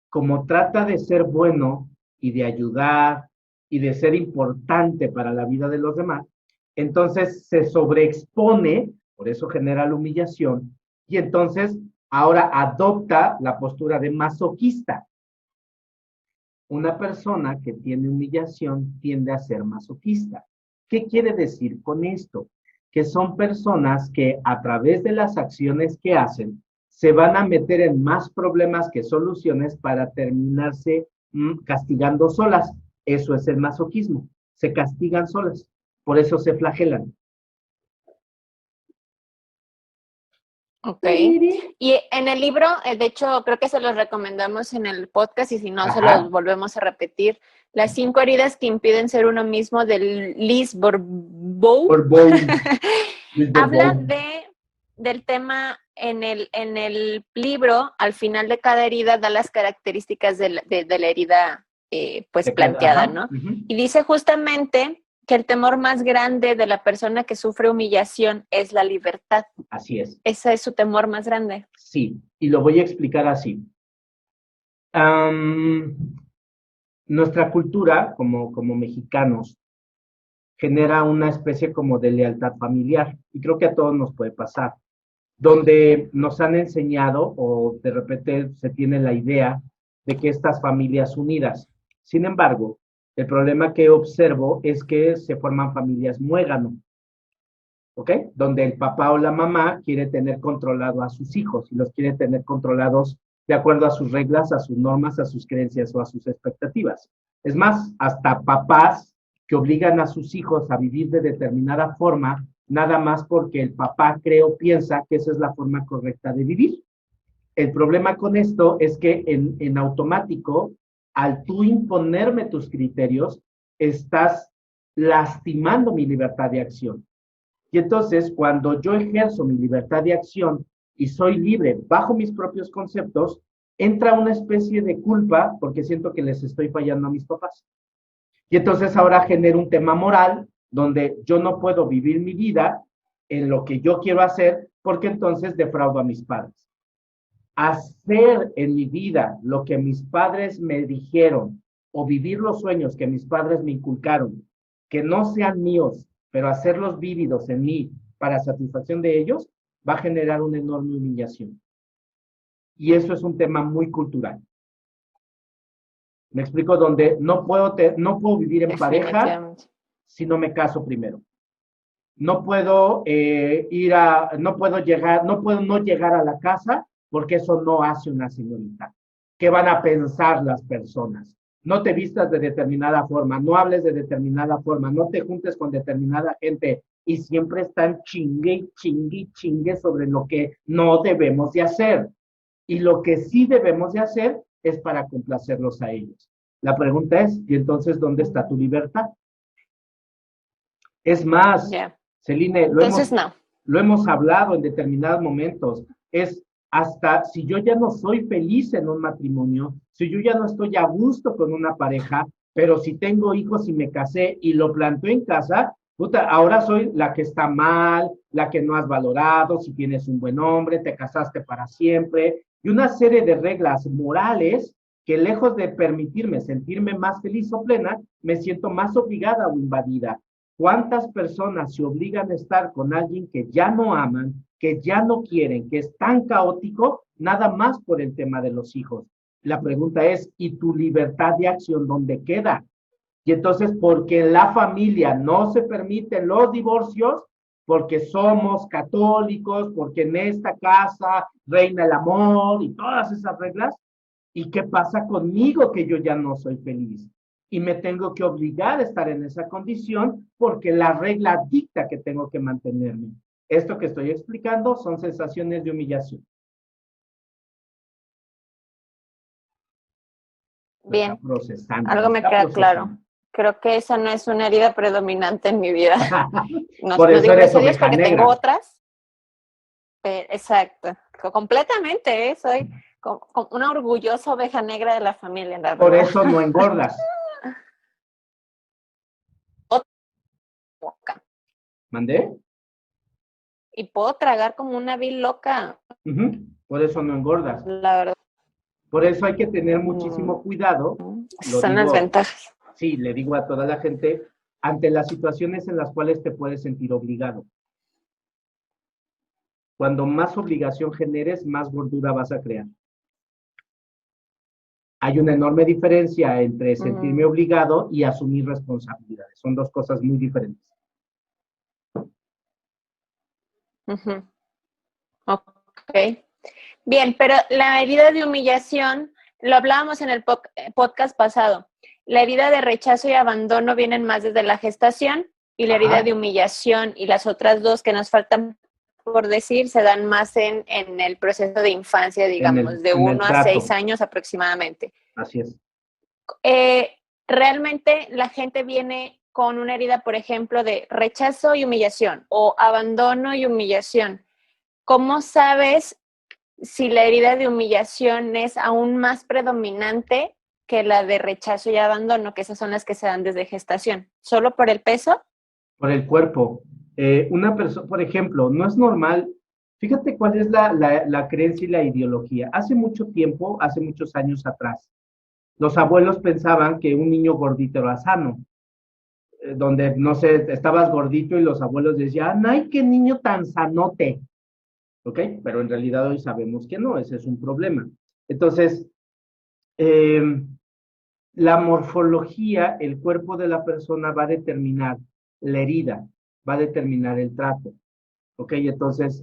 como trata de ser bueno y de ayudar y de ser importante para la vida de los demás, entonces se sobreexpone, por eso genera la humillación, y entonces ahora adopta la postura de masoquista. Una persona que tiene humillación tiende a ser masoquista. ¿Qué quiere decir con esto? Que son personas que a través de las acciones que hacen se van a meter en más problemas que soluciones para terminarse castigando solas. Eso es el masoquismo. Se castigan solas. Por eso se flagelan. Ok. Y en el libro, de hecho, creo que se los recomendamos en el podcast y si no, se Ajá. los volvemos a repetir. Las 5 heridas que impiden ser uno mismo de Liz Bourbeau. Habla del tema en el libro, al final de cada herida da las características de la herida pues planteada, ¿no? Y dice justamente que el temor más grande de la persona que sufre humillación es la libertad. Así es. Ese es su temor más grande. Sí, y lo voy a explicar así. Nuestra cultura, como mexicanos, genera una especie como de lealtad familiar, y creo que a todos nos puede pasar, donde nos han enseñado, o de repente se tiene la idea, de que estas familias unidas. Sin embargo, el problema que observo es que se forman familias muégano, ¿ok? Donde el papá o la mamá quiere tener controlado a sus hijos y los quiere tener controlados de acuerdo a sus reglas, a sus normas, a sus creencias o a sus expectativas. Es más, hasta papás que obligan a sus hijos a vivir de determinada forma, nada más porque el papá cree o piensa que esa es la forma correcta de vivir. El problema con esto es que en automático, al tú imponerme tus criterios, estás lastimando mi libertad de acción. Y entonces, cuando yo ejerzo mi libertad de acción y soy libre bajo mis propios conceptos, entra una especie de culpa porque siento que les estoy fallando a mis papás. Y entonces ahora genero un tema moral donde yo no puedo vivir mi vida en lo que yo quiero hacer porque entonces defraudo a mis padres. Hacer en mi vida lo que mis padres me dijeron o vivir los sueños que mis padres me inculcaron, que no sean míos, pero hacerlos vívidos en mí para satisfacción de ellos, va a generar una enorme humillación. Y eso es un tema muy cultural. Me explico, donde no puedo vivir en pareja si no me caso primero. No puedo no puedo no llegar a la casa porque eso no hace una señorita. ¿Qué van a pensar las personas? No te vistas de determinada forma, no hables de determinada forma, no te juntes con determinada gente y siempre están chingue sobre lo que no debemos de hacer. Y lo que sí debemos de hacer es para complacerlos a ellos. La pregunta es, ¿y entonces dónde está tu libertad? Es más, Celine, lo hemos hablado en determinados momentos, es hasta si yo ya no soy feliz en un matrimonio, si yo ya no estoy a gusto con una pareja, pero si tengo hijos y me casé y lo planteo en casa, puta, ahora soy la que está mal, la que no has valorado, si tienes un buen hombre, te casaste para siempre, y una serie de reglas morales que lejos de permitirme sentirme más feliz o plena, me siento más obligada o invadida. ¿Cuántas personas se obligan a estar con alguien que ya no aman, que ya no quieren, que es tan caótico, nada más por el tema de los hijos? La pregunta es, ¿y tu libertad de acción dónde queda? Y entonces, porque en la familia no se permiten los divorcios, porque somos católicos, porque en esta casa reina el amor y todas esas reglas, ¿y qué pasa conmigo que yo ya no soy feliz? Y me tengo que obligar a estar en esa condición porque la regla dicta que tengo que mantenerme. Esto que estoy explicando son sensaciones de humillación. Bien, algo me queda claro. Creo que esa no es una herida predominante en mi vida. No, por eso eres oveja porque negra. Tengo otras. Exacto, completamente, soy una orgullosa oveja negra de la familia. La por eso no engordas. ¿Mandé? Y puedo tragar como una vil loca. Por eso no engordas. La verdad. Por eso hay que tener muchísimo cuidado. Son las ventajas. Sí, le digo a toda la gente, ante las situaciones en las cuales te puedes sentir obligado. Cuando más obligación generes, más gordura vas a crear. Hay una enorme diferencia entre sentirme obligado y asumir responsabilidades. Son dos cosas muy diferentes. Ok. Bien, pero la herida de humillación, lo hablábamos en el podcast pasado. La herida de rechazo y abandono vienen más desde la gestación y la herida de humillación y las otras dos que nos faltan por decir, se dan más en el proceso de infancia, digamos, de en el 1 a trato. 6 años aproximadamente. Así es. Realmente la gente viene con una herida, por ejemplo, de rechazo y humillación o abandono y humillación. ¿Cómo sabes si la herida de humillación es aún más predominante que la de rechazo y abandono, que esas son las que se dan desde gestación? ¿Solo por el peso? Por el cuerpo. Una persona, por ejemplo, no es normal. Fíjate cuál es la creencia y la ideología. Hace mucho tiempo, hace muchos años atrás, los abuelos pensaban que un niño gordito era sano. Donde, no sé, estabas gordito y los abuelos decían, ¡ay, qué niño tan sanote! ¿Ok? Pero en realidad hoy sabemos que no, ese es un problema. Entonces, la morfología, el cuerpo de la persona va a determinar la herida, va a determinar el trato. ¿Ok? Entonces,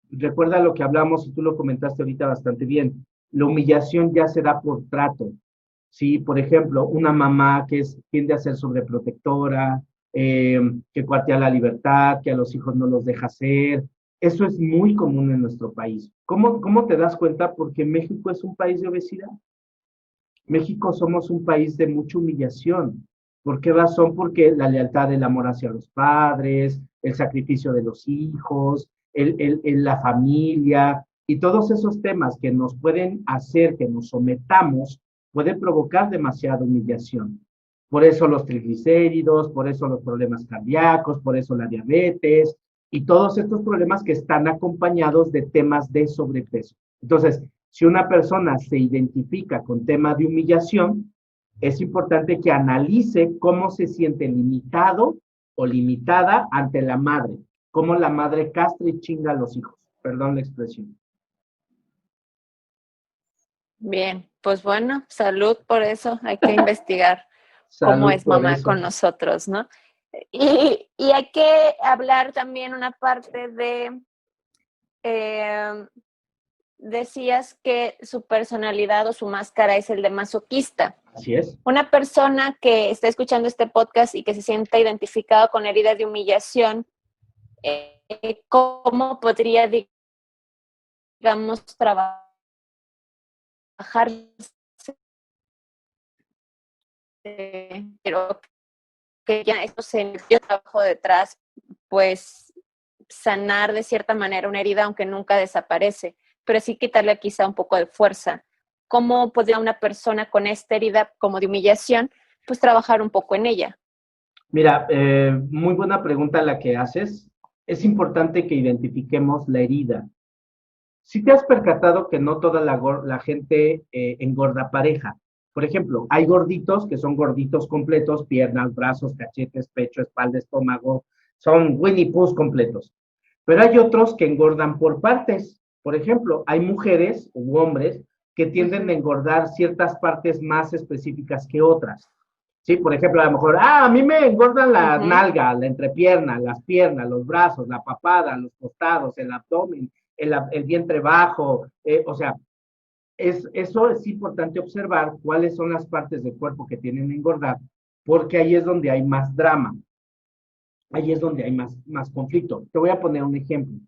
recuerda lo que hablamos y tú lo comentaste ahorita bastante bien. La humillación ya se da por trato. Sí, por ejemplo, una mamá que tiende a ser sobreprotectora, que cuartea la libertad, que a los hijos no los deja hacer. Eso es muy común en nuestro país. ¿Cómo te das cuenta? Porque México es un país de obesidad. México somos un país de mucha humillación. ¿Por qué razón? Porque la lealtad, el amor hacia los padres, el sacrificio de los hijos, la familia y todos esos temas que nos pueden hacer que nos sometamos pueden provocar demasiada humillación. Por eso los triglicéridos, por eso los problemas cardíacos, por eso la diabetes y todos estos problemas que están acompañados de temas de sobrepeso. Entonces, si una persona se identifica con tema de humillación, es importante que analice cómo se siente limitado o limitada ante la madre, cómo la madre castra y chinga a los hijos. Perdón la expresión. Bien, pues bueno, salud por eso, hay que investigar cómo es mamá con nosotros, ¿no? Y hay que hablar también una parte de, decías que su personalidad o su máscara es el de masoquista. Así es. Una persona que está escuchando este podcast y que se sienta identificada con heridas de humillación, ¿cómo podría, digamos, trabajar? Pero que ya esto se inició trabajo detrás, pues sanar de cierta manera una herida, aunque nunca desaparece, pero sí quitarle quizá un poco de fuerza. ¿Cómo podría una persona con esta herida como de humillación, pues trabajar un poco en ella? Mira, muy buena pregunta la que haces. Es importante que identifiquemos la herida. Si te has percatado que no toda la gente engorda pareja. Por ejemplo, hay gorditos que son gorditos completos, piernas, brazos, cachetes, pecho, espalda, estómago, son Winnie Pooh completos. Pero hay otros que engordan por partes. Por ejemplo, hay mujeres u hombres que tienden a engordar ciertas partes más específicas que otras. Sí, por ejemplo, a lo mejor, a mí me engordan la nalga, la entrepierna, las piernas, los brazos, la papada, los costados, el abdomen, el vientre bajo, o sea, eso es importante observar cuáles son las partes del cuerpo que tienen a engordar, porque ahí es donde hay más drama, ahí es donde hay más conflicto. Te voy a poner un ejemplo.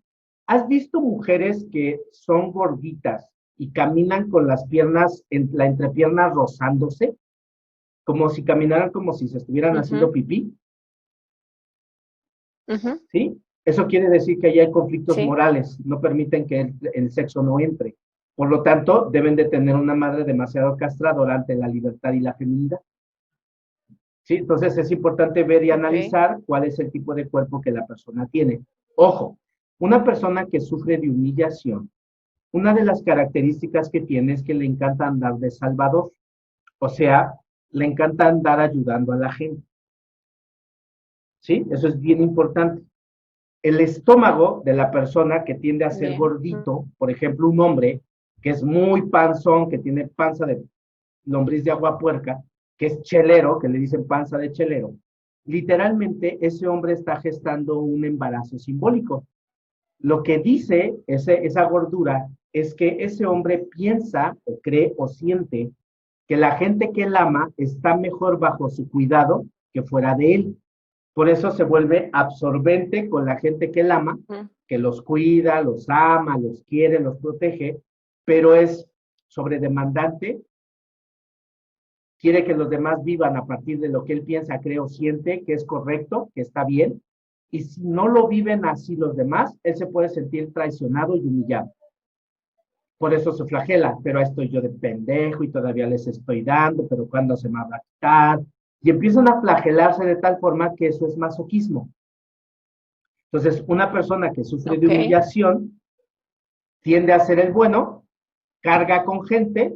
¿Has visto mujeres que son gorditas y caminan con las piernas, la entrepierna rozándose? Como si caminaran como si se estuvieran haciendo pipí? ¿Sí? Eso quiere decir que ahí hay conflictos morales, no permiten que el sexo no entre. Por lo tanto, deben de tener una madre demasiado castradora ante la libertad y la feminidad. ¿Sí? Entonces es importante ver y analizar cuál es el tipo de cuerpo que la persona tiene. Ojo, una persona que sufre de humillación, una de las características que tiene es que le encanta andar de salvador. O sea, le encanta andar ayudando a la gente. ¿Sí? Eso es bien importante. El estómago de la persona que tiende a ser gordito, por ejemplo, un hombre que es muy panzón, que tiene panza de lombriz de agua puerca, que es chelero, que le dicen panza de chelero, literalmente ese hombre está gestando un embarazo simbólico. Lo que dice esa gordura es que ese hombre piensa o cree o siente que la gente que él ama está mejor bajo su cuidado que fuera de él. Por eso se vuelve absorbente con la gente que él ama, que los cuida, los ama, los quiere, los protege, pero es sobredemandante, quiere que los demás vivan a partir de lo que él piensa, cree o siente que es correcto, que está bien, y si no lo viven así los demás, él se puede sentir traicionado y humillado. Por eso se flagela, pero estoy yo de pendejo y todavía les estoy dando, pero ¿cuándo se me va a quitar? Y empiezan a flagelarse de tal forma que eso es masoquismo. Entonces, una persona que sufre de humillación tiende a ser el bueno, carga con gente.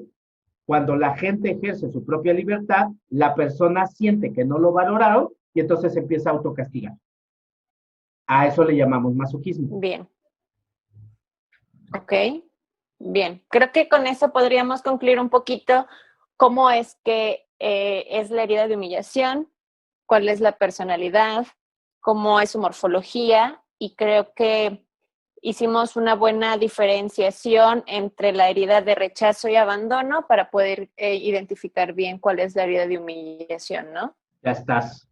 Cuando la gente ejerce su propia libertad, la persona siente que no lo valoraron y entonces empieza a autocastigar. A eso le llamamos masoquismo. Bien. Ok. Bien. Creo que con eso podríamos concluir un poquito cómo es que es la herida de humillación, cuál es la personalidad, cómo es su morfología, y creo que hicimos una buena diferenciación entre la herida de rechazo y abandono para poder identificar bien cuál es la herida de humillación, ¿no? Ya estás.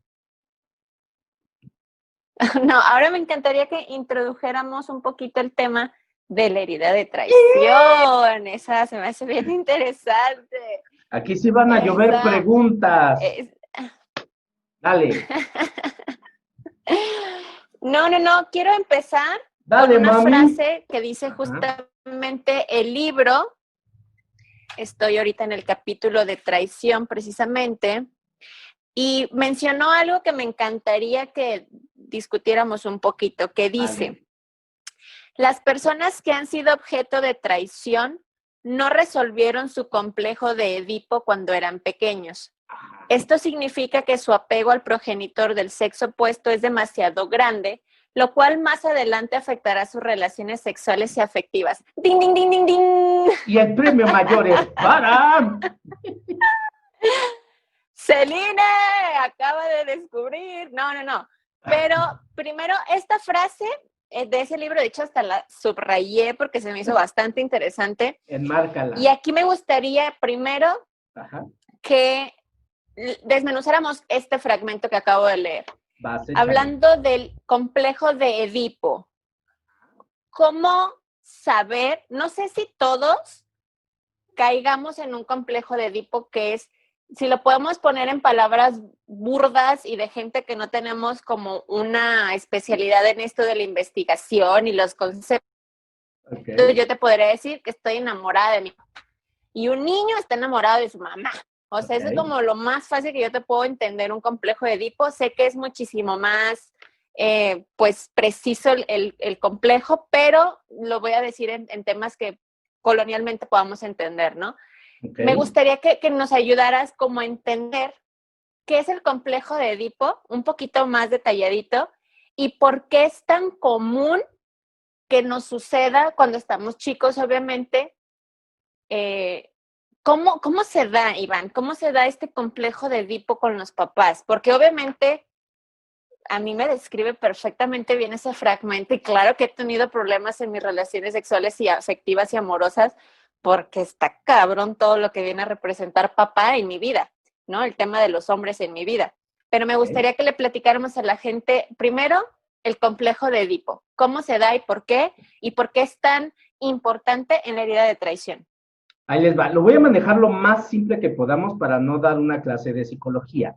No, ahora me encantaría que introdujéramos un poquito el tema de la herida de traición. Esa se me hace bien interesante. Aquí sí van a llover preguntas. Dale. No. Quiero empezar Dale, con una mami. frase que dice justamente el libro. Estoy ahorita en el capítulo de traición, precisamente. Y mencionó algo que me encantaría que discutiéramos un poquito, que dice, las personas que han sido objeto de traición no resolvieron su complejo de Edipo cuando eran pequeños. Esto significa que su apego al progenitor del sexo opuesto es demasiado grande, lo cual más adelante afectará sus relaciones sexuales y afectivas. ¡Ding, ding, ding, ding, ding! Y el premio mayor es para... Celine acaba de descubrir. No. Pero primero, esta frase de ese libro, de hecho, hasta la subrayé porque se me hizo bastante interesante. Enmárcala. Y aquí me gustaría primero que desmenuzáramos este fragmento que acabo de leer. Hablando del complejo de Edipo. ¿Cómo saber? No sé si todos caigamos en un complejo de Edipo que es, si lo podemos poner en palabras burdas y de gente que no tenemos como una especialidad en esto de la investigación y los conceptos, yo te podría decir que estoy enamorada de mi mamá. Y un niño está enamorado de su mamá. O sea, eso es como lo más fácil que yo te puedo entender un complejo de Edipo. Sé que es muchísimo más, pues, preciso el complejo, pero lo voy a decir en temas que colonialmente podamos entender, ¿no? Me gustaría que nos ayudaras como a entender qué es el complejo de Edipo, un poquito más detalladito, y por qué es tan común que nos suceda cuando estamos chicos, obviamente. ¿Cómo se da, Iván? ¿Cómo se da este complejo de Edipo con los papás? Porque obviamente a mí me describe perfectamente bien ese fragmento, y claro que he tenido problemas en mis relaciones sexuales y afectivas y amorosas, porque está cabrón todo lo que viene a representar papá en mi vida, ¿no? El tema de los hombres en mi vida. Pero me gustaría que le platicáramos a la gente, primero, el complejo de Edipo. ¿Cómo se da y por qué? ¿Y por qué es tan importante en la herida de traición? Ahí les va. Lo voy a manejar lo más simple que podamos para no dar una clase de psicología.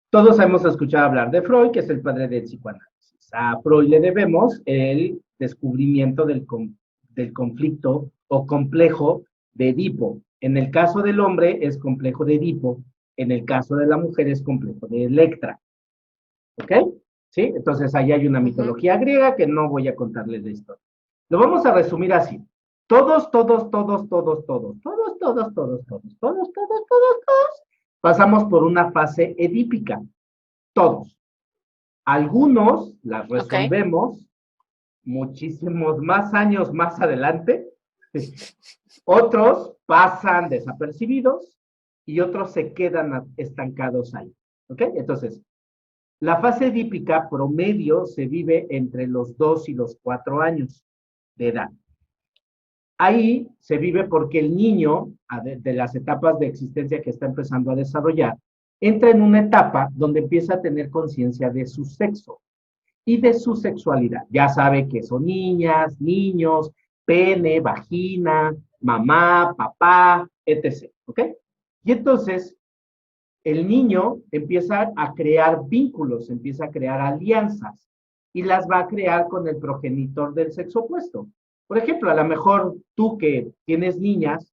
Todos hemos escuchado hablar de Freud, que es el padre del psicoanálisis. A Freud le debemos el descubrimiento del conflicto o complejo de Edipo. En el caso del hombre es complejo de Edipo, en el caso de la mujer es complejo de Electra. ¿Ok? ¿Sí? Entonces ahí hay una mitología griega que no voy a contarles la historia. Lo vamos a resumir así. Todos pasamos por una fase edípica. Todos. Algunos las resolvemos muchísimos más años más adelante. Otros pasan desapercibidos y otros se quedan estancados ahí. ¿Ok? Entonces, la fase edípica promedio se vive entre los 2 y los 4 años de edad. Ahí se vive porque el niño, de las etapas de existencia que está empezando a desarrollar, entra en una etapa donde empieza a tener conciencia de su sexo y de su sexualidad. Ya sabe que son niñas, niños, pene, vagina, mamá, papá, etc. ¿Ok? Y entonces el niño empieza a crear vínculos, empieza a crear alianzas y las va a crear con el progenitor del sexo opuesto. Por ejemplo, a lo mejor tú que tienes niñas,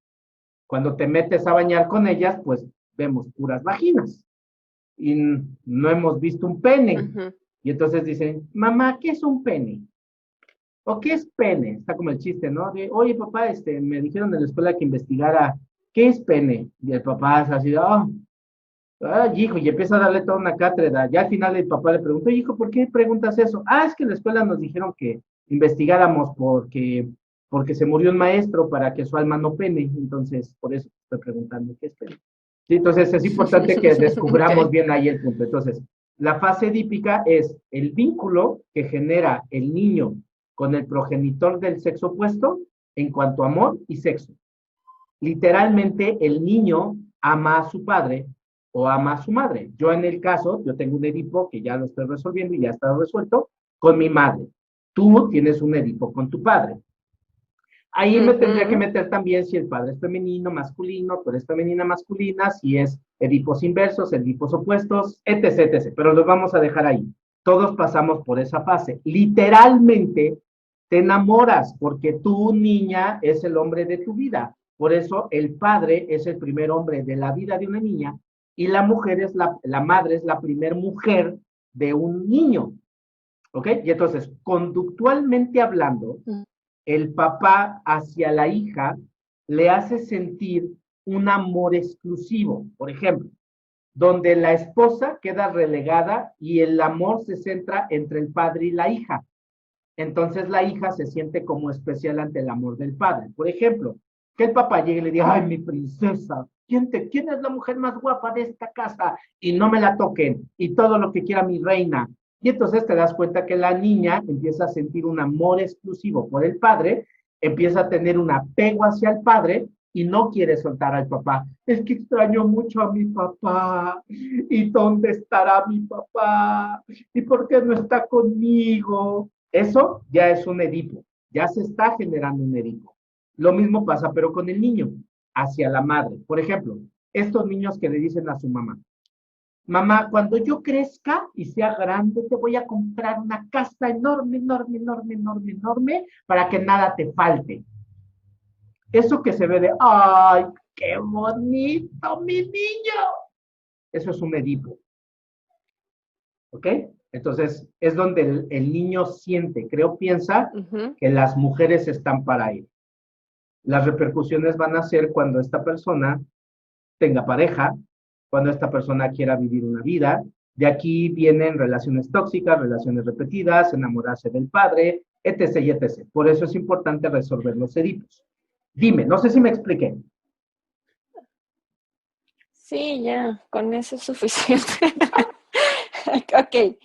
cuando te metes a bañar con ellas, pues vemos puras vaginas y no hemos visto un pene. Ujú. Y entonces dicen, mamá, ¿qué es un pene? ¿O qué es pene? Está como el chiste, ¿no? De, oye, papá, me dijeron en la escuela que investigara qué es pene. Y el papá es así, ay, hijo, y empieza a darle toda una cátedra. Ya al final el papá le preguntó, hijo, ¿por qué preguntas eso? Ah, es que en la escuela nos dijeron que investigáramos porque se murió un maestro para que su alma no pene. Entonces, por eso estoy preguntando qué es pene. Sí, entonces es importante que descubramos Ok. bien ahí el punto. Entonces, la fase edípica es el vínculo que genera el niño con el progenitor del sexo opuesto en cuanto a amor y sexo. Literalmente, el niño ama a su padre o ama a su madre. Yo en el caso, yo tengo un Edipo que ya lo estoy resolviendo y ya está resuelto con mi madre. Tú tienes un Edipo con tu padre. Ahí me tendría que Ujú. meter también si el padre es femenino, masculino, tú eres femenina, masculina, si es Edipos inversos, Edipos opuestos, etc, etc. Pero los vamos a dejar ahí. Todos pasamos por esa fase. Literalmente te enamoras porque tu niña es el hombre de tu vida. Por eso el padre es el primer hombre de la vida de una niña y la mujer es la madre es la primer mujer de un niño. ¿Ok? Y entonces, conductualmente hablando, el papá hacia la hija le hace sentir un amor exclusivo, por ejemplo, donde la esposa queda relegada y el amor se centra entre el padre y la hija. Entonces la hija se siente como especial ante el amor del padre. Por ejemplo, que el papá llegue y le diga, ay, mi princesa, ¿quién es la mujer más guapa de esta casa? Y no me la toquen, y todo lo que quiera mi reina. Y entonces te das cuenta que la niña empieza a sentir un amor exclusivo por el padre, empieza a tener un apego hacia el padre y no quiere soltar al papá. Es que extraño mucho a mi papá. ¿Y dónde estará mi papá? ¿Y por qué no está conmigo? Eso ya es un Edipo, ya se está generando un Edipo. Lo mismo pasa, pero con el niño, hacia la madre. Por ejemplo, estos niños que le dicen a su mamá, mamá, cuando yo crezca y sea grande, te voy a comprar una casa enorme, enorme, enorme, enorme, enorme, para que nada te falte. Eso que se ve de, ay, qué bonito, mi niño. Eso es un Edipo. ¿Ok? Entonces, es donde el niño siente, creo, piensa Ujú. que las mujeres están para él. Las repercusiones van a ser cuando esta persona tenga pareja, cuando esta persona quiera vivir una vida. De aquí vienen relaciones tóxicas, relaciones repetidas, enamorarse del padre, etc. y etc. Por eso es importante resolver los edipos. Dime, no sé si me expliqué. Sí, ya, con eso es suficiente. Ok,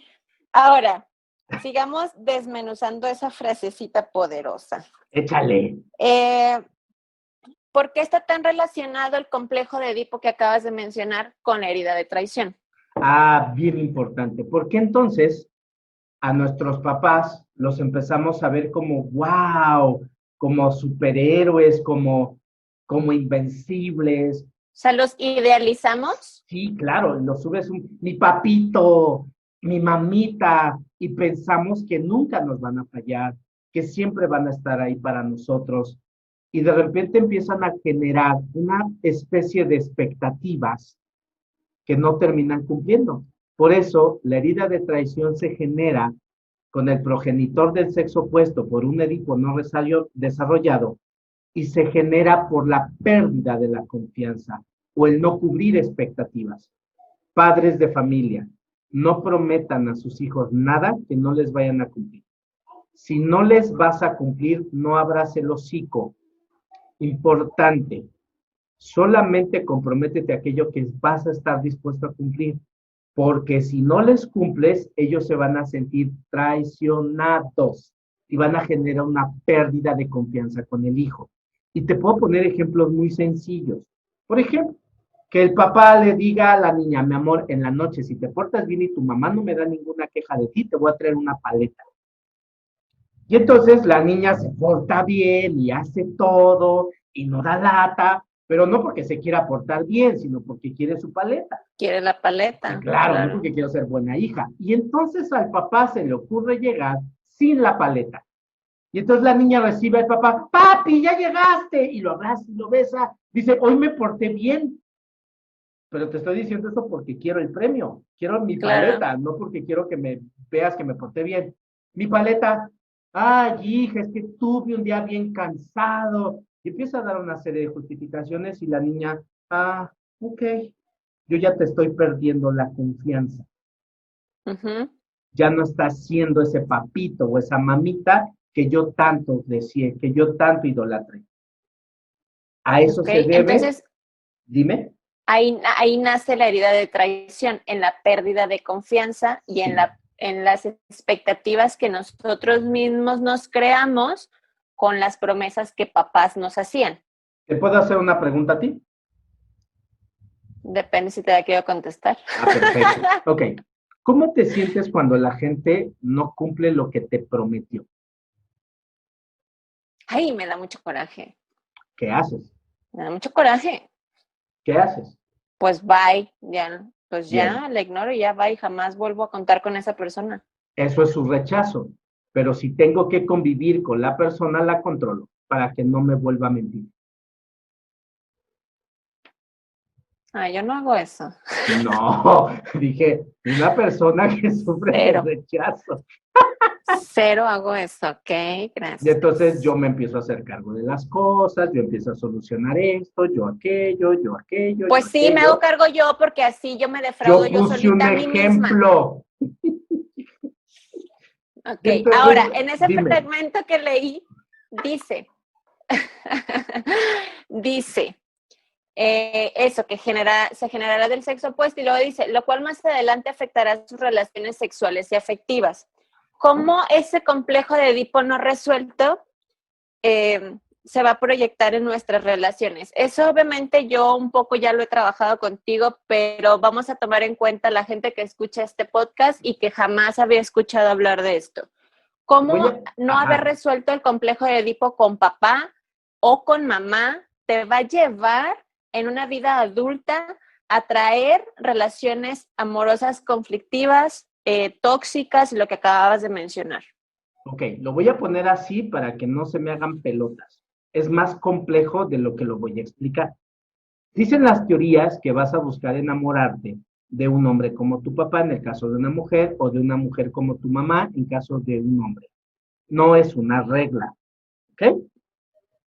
ahora, sigamos desmenuzando esa frasecita poderosa. Échale. Eh, ¿Por qué está tan relacionado el complejo de Edipo que acabas de mencionar con la herida de traición? Ah, bien importante. Porque entonces a nuestros papás los empezamos a ver como, wow, como superhéroes, como invencibles. O sea, los idealizamos. Sí, claro, los subes mi papito, mi mamita, y pensamos que nunca nos van a fallar, que siempre van a estar ahí para nosotros. Y de repente empiezan a generar una especie de expectativas que no terminan cumpliendo. Por eso, la herida de traición se genera con el progenitor del sexo opuesto por un Edipo no desarrollado y se genera por la pérdida de la confianza o el no cubrir expectativas. Padres de familia, no prometan a sus hijos nada que no les vayan a cumplir. Si no les vas a cumplir, no abras el hocico. Importante, solamente comprométete a aquello que vas a estar dispuesto a cumplir, porque si no les cumples, ellos se van a sentir traicionados y van a generar una pérdida de confianza con el hijo. Y te puedo poner ejemplos muy sencillos. Por ejemplo, Que el papá le diga a la niña, mi amor, en la noche, si te portas bien y tu mamá no me da ninguna queja de ti, te voy a traer una paleta. Y entonces la niña se porta bien y hace todo y no da lata, pero no porque se quiera portar bien, sino porque quiere su paleta. Quiere la Y paleta, claro, no claro. porque quiero ser buena hija. Y entonces al papá se le ocurre llegar sin la paleta. Y entonces la niña recibe al papá, papi, ya llegaste, y lo abraza y lo besa. Dice, hoy me porté bien, pero te estoy diciendo esto porque quiero el premio, quiero mi Claro. paleta, no porque quiero que me veas que me porté bien. Mi paleta, ay, hija, es que tuve un día bien cansado. Y empieza a dar una serie de justificaciones y la niña, ok, yo ya te estoy perdiendo la confianza. Ujú. Ya no estás siendo ese papito o esa mamita que yo tanto decía, que yo tanto idolatré. A eso Ok, se debe, entonces dime. ahí nace la herida de traición, en la pérdida de confianza y Sí. en las expectativas que nosotros mismos nos creamos con las promesas que papás nos hacían. ¿Te puedo hacer una pregunta a ti? Depende si te la quiero contestar. Perfecto. Ok. ¿Cómo te sientes cuando la gente no cumple lo que te prometió? Ay, me da mucho coraje. ¿Qué haces? Me da mucho coraje. ¿Qué haces? Pues bye, ya, pues Bien. ya, la ignoro y ya bye, jamás vuelvo a contar con esa persona. Eso es su rechazo. Pero si tengo que convivir con la persona, la controlo para que no me vuelva a mentir. Ay, yo no hago eso. No, dije, una persona que sufre de Cero, rechazo. cero hago eso, ok, Y entonces yo gracias. me empiezo a hacer cargo de las cosas, yo empiezo a solucionar esto, yo aquello, yo aquello, yo Pues sí, me hago aquello. cargo yo porque así yo me defraudo Yo yo puse un solita a mí misma. ejemplo. Ok, Y entonces, ahora, en ese dime, fragmento que leí, dice, dice, eso, que se generará del sexo opuesto y luego dice, lo cual más adelante afectará sus relaciones sexuales y afectivas. ¿Cómo ese complejo de Edipo no resuelto se va a proyectar en nuestras relaciones? Eso obviamente yo un poco ya lo he trabajado contigo, pero vamos a tomar en cuenta la gente que escucha este podcast y que jamás había escuchado hablar de esto. ¿Cómo no haber ajá, resuelto el complejo de Edipo con papá o con mamá te va a llevar en una vida adulta a traer relaciones amorosas conflictivas, tóxicas, lo que acababas de mencionar? ok, lo voy a poner así para que no se me hagan pelotas. Es más complejo de lo que lo voy a explicar. Dicen las teorías que vas a buscar enamorarte de un hombre como tu papá en el caso de una mujer o de una mujer como tu mamá en caso de un hombre. No es una regla, ¿ok?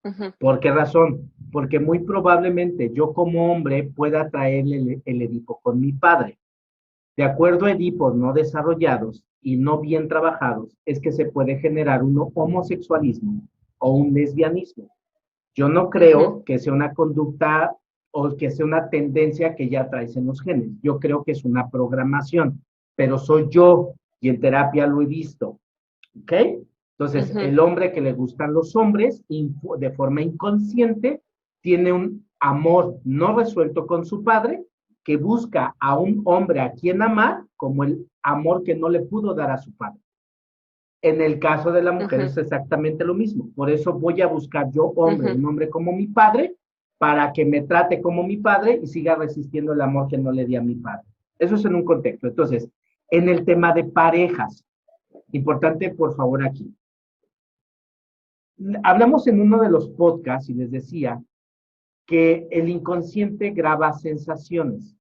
Uh-huh. ¿Por qué razón? Porque muy probablemente yo como hombre pueda traer el Edipo con mi padre. De acuerdo a Edipos no desarrollados y no bien trabajados, es que se puede generar un homosexualismo o un lesbianismo. Yo no Uh-huh. creo que sea una conducta o que sea una tendencia que ya traes en los genes. Yo creo que es una programación, pero soy yo y en terapia lo he visto. ¿Ok? Entonces, Uh-huh. el hombre que le gustan los hombres, de forma inconsciente, tiene un amor no resuelto con su padre, que busca a un hombre a quien amar como el amor que no le pudo dar a su padre. En el caso de la mujer Uh-huh. es exactamente lo mismo. Por eso voy a buscar yo, hombre, Uh-huh. un hombre como mi padre, para que me trate como mi padre y siga resistiendo el amor que no le di a mi padre. Eso es en un contexto. Entonces, en el tema de parejas, importante, por favor, aquí. Hablamos en uno de los podcasts y les decía que el inconsciente graba sensaciones,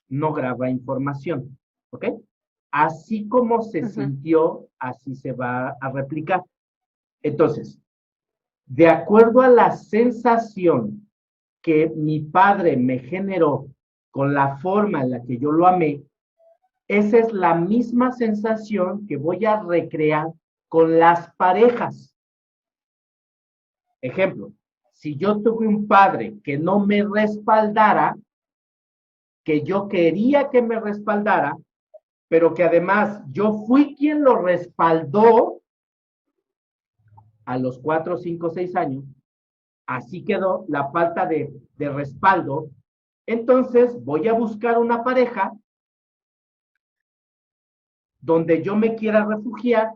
no graba información, ¿ok? Así como se Uh-huh. sintió, así se va a replicar. Entonces, de acuerdo a la sensación que mi padre me generó con la forma en la que yo lo amé, esa es la misma sensación que voy a recrear con las parejas. Ejemplo, si yo tuve un padre que no me respaldara, que yo quería que me respaldara, pero que además yo fui quien lo respaldó a los 4, 5, 6 años, así quedó la falta de respaldo, Entonces voy a buscar una pareja donde yo me quiera refugiar,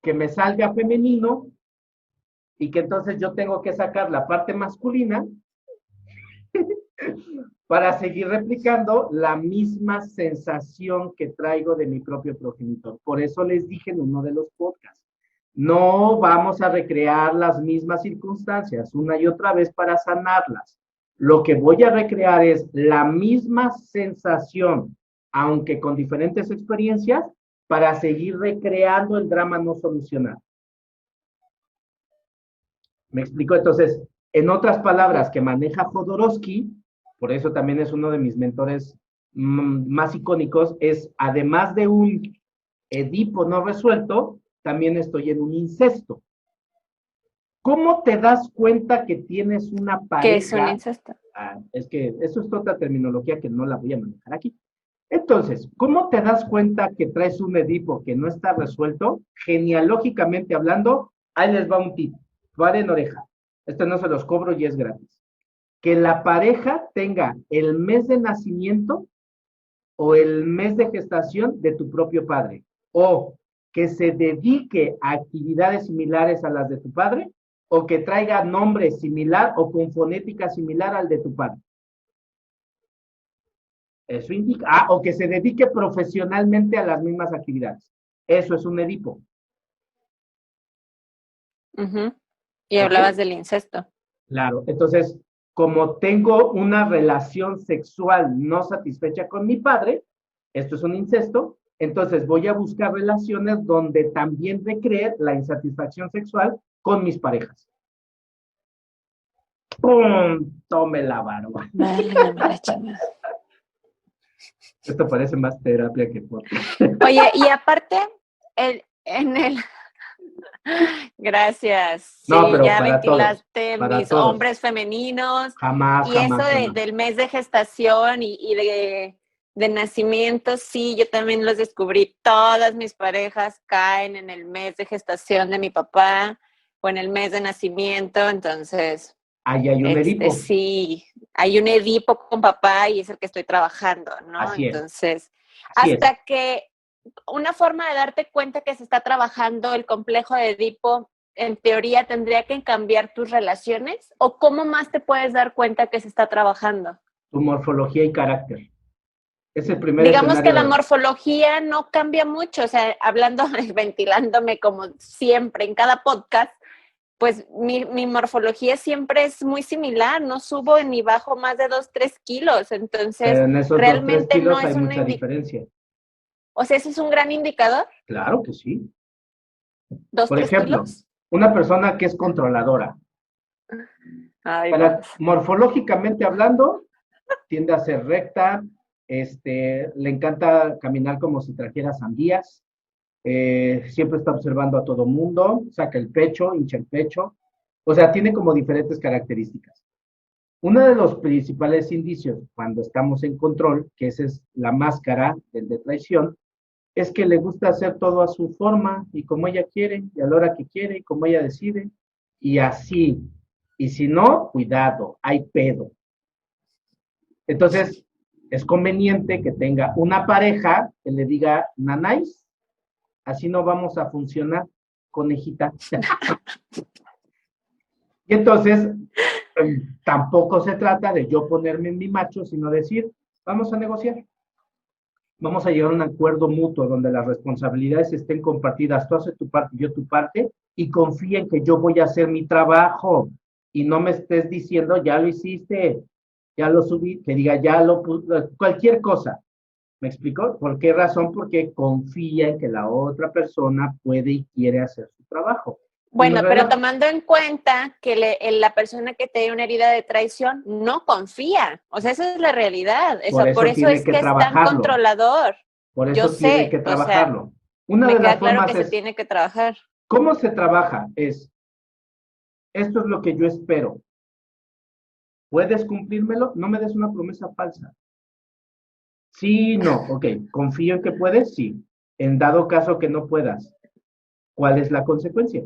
que me salga femenino y que entonces yo tengo que sacar la parte masculina para seguir replicando la misma sensación que traigo de mi propio progenitor. Por eso les dije en uno de los podcasts, no vamos a recrear las mismas circunstancias una y otra vez para sanarlas. Lo que voy a recrear es la misma sensación, aunque con diferentes experiencias, para seguir recreando el drama no solucionado. ¿Me explico? Entonces, en otras palabras que maneja Jodorowsky, por eso también es uno de mis mentores más icónicos, es además de un Edipo no resuelto, también estoy en un incesto. ¿Cómo te das cuenta que tienes una pareja? ¿Qué es un incesto? Es que eso es otra terminología que no la voy a manejar aquí. Entonces, ¿cómo te das cuenta que traes un Edipo que no está resuelto? Genealógicamente hablando, ahí les va un tip. Paren oreja. Esto no se los cobro y es gratis. Que la pareja tenga el mes de nacimiento o el mes de gestación de tu propio padre. O que se dedique a actividades similares a las de tu padre, o que traiga nombre similar o con fonética similar al de tu padre. Eso indica, o que se dedique profesionalmente a las mismas actividades. Eso es un Edipo. Y hablabas del incesto. Claro, entonces, como tengo una relación sexual no satisfecha con mi padre, esto es un incesto, entonces voy a buscar relaciones donde también recree la insatisfacción sexual con mis parejas. ¡Pum! Tome la barba. Esto parece más terapia que podcast. Oye, y aparte, en el... Gracias. No, sí, pero ya para ventilaste todos, mis todos. hombres femeninos. Jamás, Y jamás, eso jamás. del mes de gestación y de nacimiento, sí, yo también los descubrí. Todas mis parejas caen en el mes de gestación de mi papá o en el mes de nacimiento, entonces... Ahí hay un Edipo. Sí, hay un Edipo con papá y es el que estoy trabajando, ¿no? Así es. Entonces, Así hasta es. que una forma de darte cuenta que se está trabajando el complejo de Edipo, en teoría, tendría que cambiar tus relaciones, o cómo más te puedes dar cuenta que se está trabajando. Tu morfología y carácter. Es el primer Digamos que la de... morfología no cambia mucho, o sea, hablando, ventilándome como siempre en cada podcast, pues mi morfología siempre es muy similar, no subo ni bajo más de 2-3 kilos, entonces Pero en esos realmente 2-3 kilos no es hay mucha diferencia. O sea, ¿ese es un gran indicador? Claro que sí. ¿2, Por 3 ejemplo, kilos? una persona que es controladora, morfológicamente hablando, tiende a ser recta, le encanta caminar como si trajera sandías, siempre está observando a todo mundo, saca el pecho, hincha el pecho, o sea, tiene como diferentes características. Uno de los principales indicios cuando estamos en control, que esa es la máscara del de traición, es que le gusta hacer todo a su forma y como ella quiere, y a la hora que quiere, y como ella decide, y así. Y si no, cuidado, hay pedo. Entonces, es conveniente que tenga una pareja que le diga, nanáis, así no vamos a funcionar, conejita. Y entonces, tampoco se trata de yo ponerme en mi macho, sino decir, vamos a negociar. Vamos a llegar a un acuerdo mutuo donde las responsabilidades estén compartidas, tú haces tu parte, yo tu parte, y confía en que yo voy a hacer mi trabajo, y no me estés diciendo, ya lo hiciste, ya lo subí, que diga, ya lo puse, cualquier cosa. ¿Me explico? ¿Por qué razón? Porque confía en que la otra persona puede y quiere hacer su trabajo. Bueno, pero tomando en cuenta que la persona que te dio una herida de traición no confía. O sea, esa es la realidad. Por eso es que es tan controlador. Por eso tiene que trabajarlo. O sea, una de las formas que se tiene que trabajar. ¿Cómo se trabaja? Esto es lo que yo espero. ¿Puedes cumplírmelo? No me des una promesa falsa. Sí, no, ok. ¿Confío en que puedes? Sí. En dado caso que no puedas, ¿cuál es la consecuencia?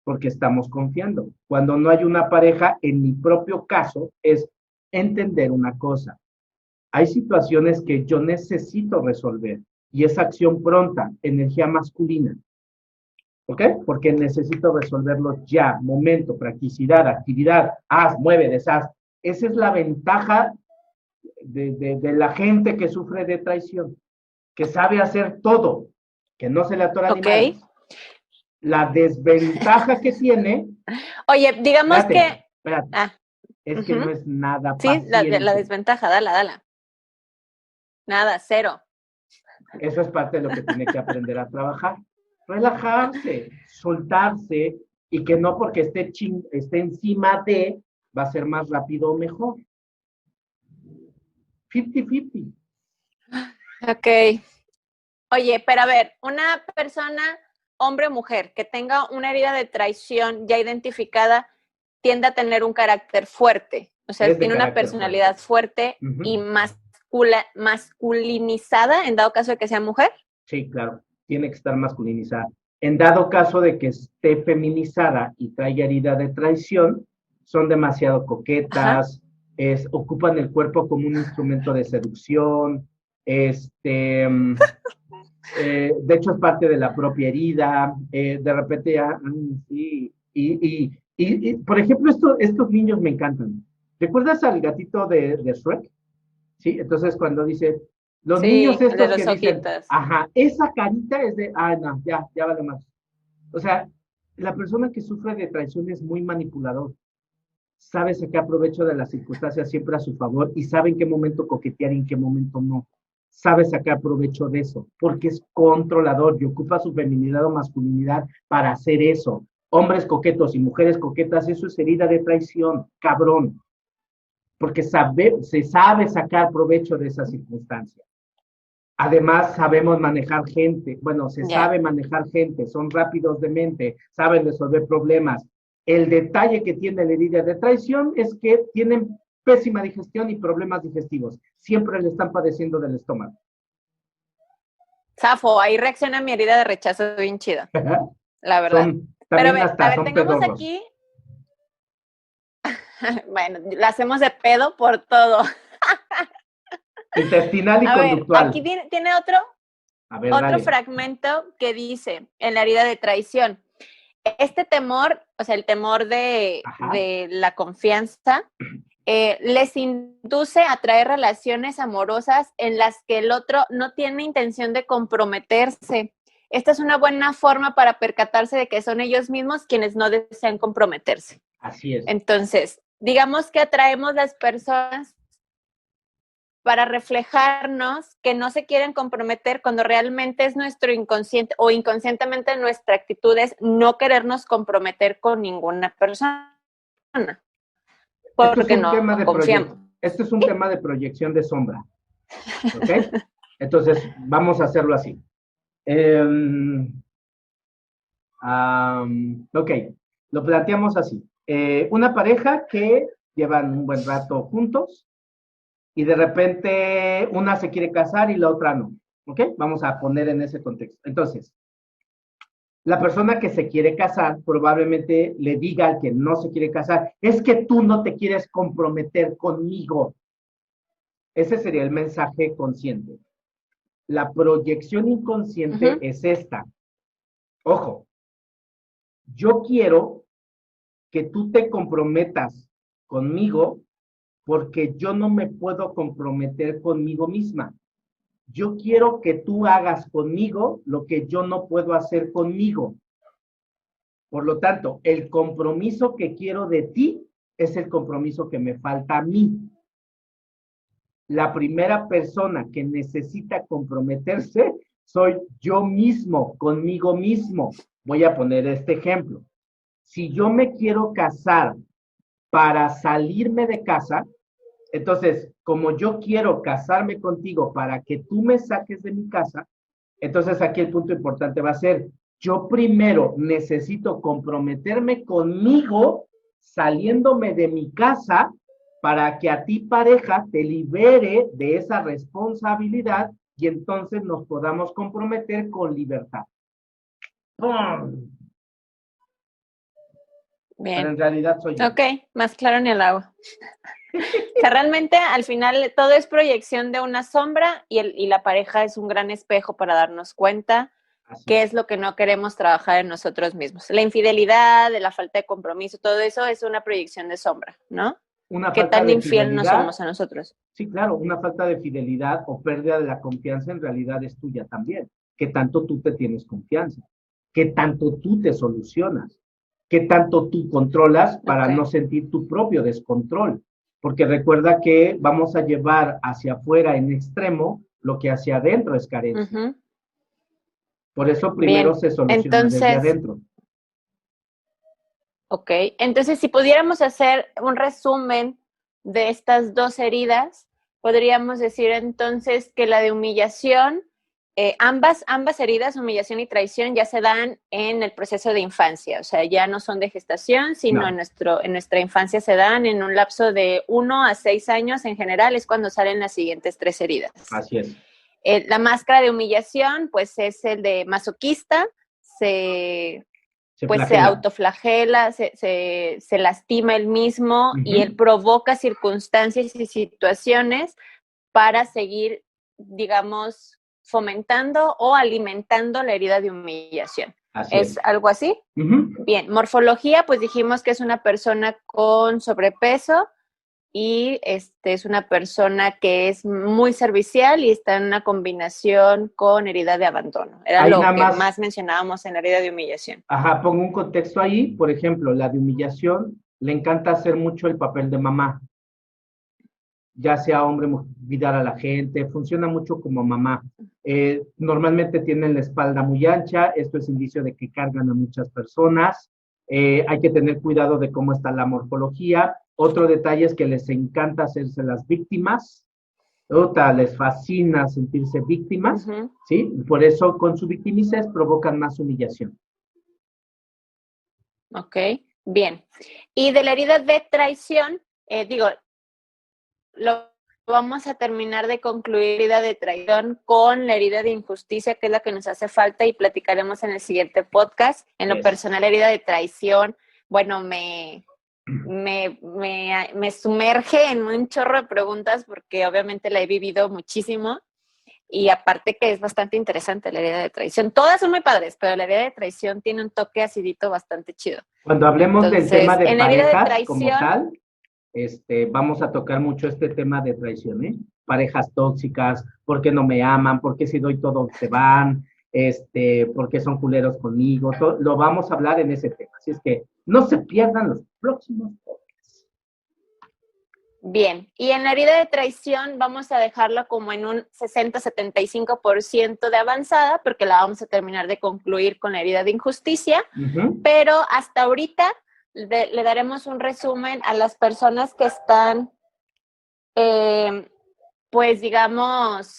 Porque estamos confiando. Cuando no hay una pareja, en mi propio caso, es entender una cosa. Hay situaciones que yo necesito resolver y es acción pronta, energía masculina. ¿Ok? Porque necesito resolverlo ya, momento, practicidad, actividad, haz, mueve, deshaz. Esa es la ventaja de la gente que sufre de traición, que sabe hacer todo, que no se le atora ni madre. La desventaja que tiene... Oye, digamos que... Espérate, es que no es nada paciente. Sí, la desventaja, dala. Nada, cero. Eso es parte de lo que tiene que aprender a trabajar. Relajarse, soltarse, y que no porque esté encima de, va a ser más rápido o mejor. 50-50. Ok. Oye, pero a ver, una persona, hombre o mujer, que tenga una herida de traición ya identificada, tiende a tener un carácter fuerte. O sea, tiene una personalidad fuerte y masculinizada, en dado caso de que sea mujer. Sí, claro, tiene que estar masculinizada. En dado caso de que esté feminizada y traiga herida de traición, son demasiado coquetas, ocupan el cuerpo como un instrumento de seducción, de hecho es parte de la propia herida, de repente ya, sí, y por ejemplo, estos niños me encantan. ¿Recuerdas al gatito de Shrek? Sí, entonces cuando dice, los niños estos que dicen, ajá, esa carita es de, no, ya vale más. O sea, la persona que sufre de traición es muy manipulador. Sabe sacar provecho de las circunstancias siempre a su favor y sabe en qué momento coquetear y en qué momento no. Sabe sacar provecho de eso, porque es controlador y ocupa su feminidad o masculinidad para hacer eso. Hombres coquetos y mujeres coquetas, eso es herida de traición, cabrón. Porque se sabe sacar provecho de esa circunstancia. Además, sabemos manejar gente, sabe manejar gente, son rápidos de mente, saben resolver problemas. El detalle que tiene la herida de traición es que tienen pésima digestión y problemas digestivos. Siempre le están padeciendo del estómago. Zafo, ahí reacciona mi herida de rechazo bien chida. La verdad. Pero a ver, tengamos pedorros. Aquí... Bueno, la hacemos de pedo por todo. Intestinal y conductual. Aquí tiene otro fragmento que dice, en la herida de traición, este temor, o sea, el temor de la confianza, les induce a traer relaciones amorosas en las que el otro no tiene intención de comprometerse. Esta es una buena forma para percatarse de que son ellos mismos quienes no desean comprometerse. Así es. Entonces, digamos que atraemos las personas para reflejarnos que no se quieren comprometer cuando realmente es nuestro inconsciente o inconscientemente nuestra actitud es no querernos comprometer con ninguna persona. Porque no confiamos. Esto es un tema de proyección de sombra. ¿Ok? Entonces, vamos a hacerlo así. Ok, lo planteamos así. Una pareja que llevan un buen rato juntos y de repente una se quiere casar y la otra no. ¿Ok? Vamos a poner en ese contexto. Entonces, la persona que se quiere casar probablemente le diga al que no se quiere casar, es que tú no te quieres comprometer conmigo. Ese sería el mensaje consciente. La proyección inconsciente es esta. Ojo, yo quiero que tú te comprometas conmigo porque yo no me puedo comprometer conmigo misma. Yo quiero que tú hagas conmigo lo que yo no puedo hacer conmigo. Por lo tanto, el compromiso que quiero de ti es el compromiso que me falta a mí. La primera persona que necesita comprometerse soy yo mismo, conmigo mismo. Voy a poner este ejemplo. Si yo me quiero casar para salirme de casa, entonces, como yo quiero casarme contigo para que tú me saques de mi casa, entonces aquí el punto importante va a ser, yo primero necesito comprometerme conmigo saliéndome de mi casa para que a ti, pareja, te libere de esa responsabilidad y entonces nos podamos comprometer con libertad. ¡Pum! Bien. Pero en realidad soy yo. Ok, más claro ni el agua. O sea, realmente al final todo es proyección de una sombra y la pareja es un gran espejo para darnos cuenta qué es lo que no queremos trabajar en nosotros mismos. La infidelidad, la falta de compromiso, todo eso es una proyección de sombra, ¿no? Una ¿Qué falta tan de infiel no fidelidad. somos a nosotros? Sí, claro, una falta de fidelidad o pérdida de la confianza en realidad es tuya también. ¿Qué tanto tú te tienes confianza? ¿Qué tanto tú te solucionas? ¿Qué tanto tú controlas para no sentir tu propio descontrol? Porque recuerda que vamos a llevar hacia afuera en extremo lo que hacia adentro es carencia. Por eso primero se soluciona desde adentro. Ok, entonces si pudiéramos hacer un resumen de estas dos heridas, podríamos decir entonces que la de humillación, ambas heridas, humillación y traición, ya se dan en el proceso de infancia, o sea, ya no son de gestación, sino en nuestra infancia se dan en un lapso de 1 a 6 años en general, es cuando salen las siguientes 3 heridas. Así es. La máscara de humillación, pues es el de masoquista, se autoflagela, se lastima él mismo y él provoca circunstancias y situaciones para seguir, digamos, fomentando o alimentando la herida de humillación. ¿Es algo así? Bien, morfología, pues dijimos que es una persona con sobrepeso y es una persona que es muy servicial y está en una combinación con herida de abandono. Era lo que más mencionábamos en la herida de humillación. Ajá, pongo un contexto ahí, por ejemplo, la de humillación, le encanta hacer mucho el papel de mamá, ya sea hombre, cuidar a la gente, funciona mucho como mamá. Normalmente tienen la espalda muy ancha, esto es indicio de que cargan a muchas personas. Hay que tener cuidado de cómo está la morfología. Otro detalle es que les encanta hacerse las víctimas. Les fascina sentirse víctimas, ¿sí? Por eso con su victimicez provocan más humillación. Ok, bien. Y de la herida de traición, lo vamos a terminar de concluir la herida de traición con la herida de injusticia, que es la que nos hace falta y platicaremos en el siguiente podcast. En lo personal, la herida de traición, bueno, me sumerge en un chorro de preguntas porque obviamente la he vivido muchísimo y aparte que es bastante interesante la herida de traición. Todas son muy padres, pero la herida de traición tiene un toque acidito bastante chido. Cuando hablemos del tema de parejas como tal, vamos a tocar mucho este tema de traición, ¿eh? Parejas tóxicas, ¿por qué no me aman? ¿Por qué si doy todo se van? ¿Por qué son culeros conmigo? Lo vamos a hablar en ese tema. Así es que no se pierdan los próximos podcasts. Bien, y en la herida de traición vamos a dejarla como en un 60-75% de avanzada, porque la vamos a terminar de concluir con la herida de injusticia, pero hasta ahorita le daremos un resumen a las personas que están, pues digamos,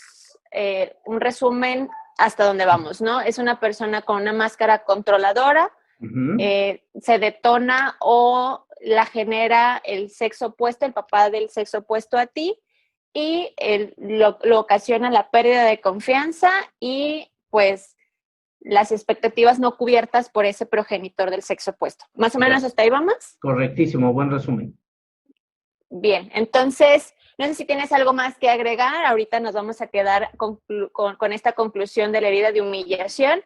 un resumen hasta dónde vamos, ¿no? Es una persona con una máscara controladora, se detona o la genera el sexo opuesto, el papá del sexo opuesto a ti, y lo ocasiona la pérdida de confianza y pues las expectativas no cubiertas por ese progenitor del sexo opuesto. ¿Más o menos hasta ahí vamos? Correctísimo, buen resumen. Bien, entonces, no sé si tienes algo más que agregar. Ahorita nos vamos a quedar con esta conclusión de la herida de humillación,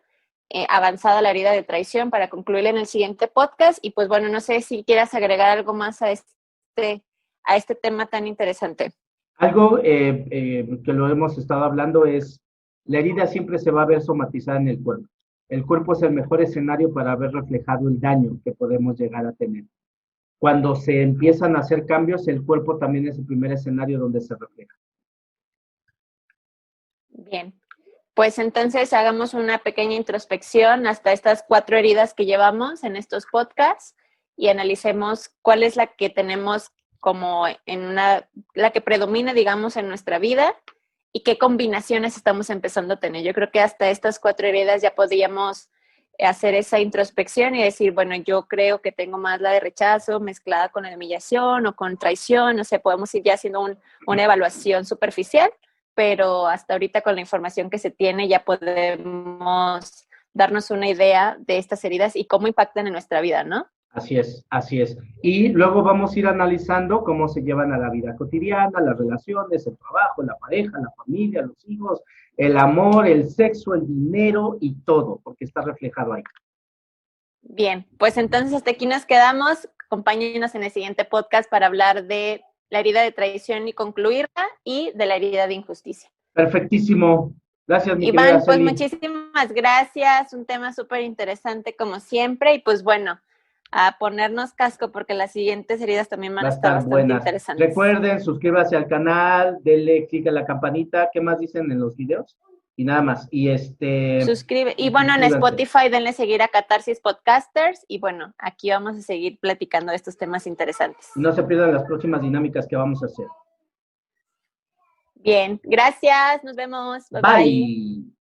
avanzada la herida de traición para concluir en el siguiente podcast. Y pues bueno, no sé si quieras agregar algo más a este tema tan interesante. Algo que lo hemos estado hablando es, la herida siempre se va a ver somatizada en el cuerpo. El cuerpo es el mejor escenario para ver reflejado el daño que podemos llegar a tener. Cuando se empiezan a hacer cambios, el cuerpo también es el primer escenario donde se refleja. Bien, pues entonces hagamos una pequeña introspección hasta estas 4 heridas que llevamos en estos podcasts y analicemos cuál es la que tenemos como la que predomina, digamos, en nuestra vida y qué combinaciones estamos empezando a tener. Yo creo que hasta estas 4 heridas ya podríamos hacer esa introspección y decir, bueno, yo creo que tengo más la de rechazo mezclada con la de humillación o con traición, no sé, podemos ir ya haciendo una evaluación superficial, pero hasta ahorita con la información que se tiene ya podemos darnos una idea de estas heridas y cómo impactan en nuestra vida, ¿no? Así es, así es. Y luego vamos a ir analizando cómo se llevan a la vida cotidiana, las relaciones, el trabajo, la pareja, la familia, los hijos, el amor, el sexo, el dinero y todo, porque está reflejado ahí. Bien, pues entonces hasta aquí nos quedamos. Acompáñenos en el siguiente podcast para hablar de la herida de traición y concluirla, y de la herida de injusticia. Perfectísimo. Gracias, mi querida Iván, pues Celi. muchísimas gracias. Un tema súper interesante como siempre. Y pues bueno, a ponernos casco porque las siguientes heridas también van a estar bastante buenas. interesantes. Recuerden, suscríbase al canal, denle clic a la campanita. ¿Qué más dicen en los videos? Y nada más. Y suscribe. Y bueno, en Spotify denle seguir a Catarsis Podcasters. Y bueno, aquí vamos a seguir platicando de estos temas interesantes. No se pierdan las próximas dinámicas que vamos a hacer. Bien, gracias. Nos vemos. Bye. Bye.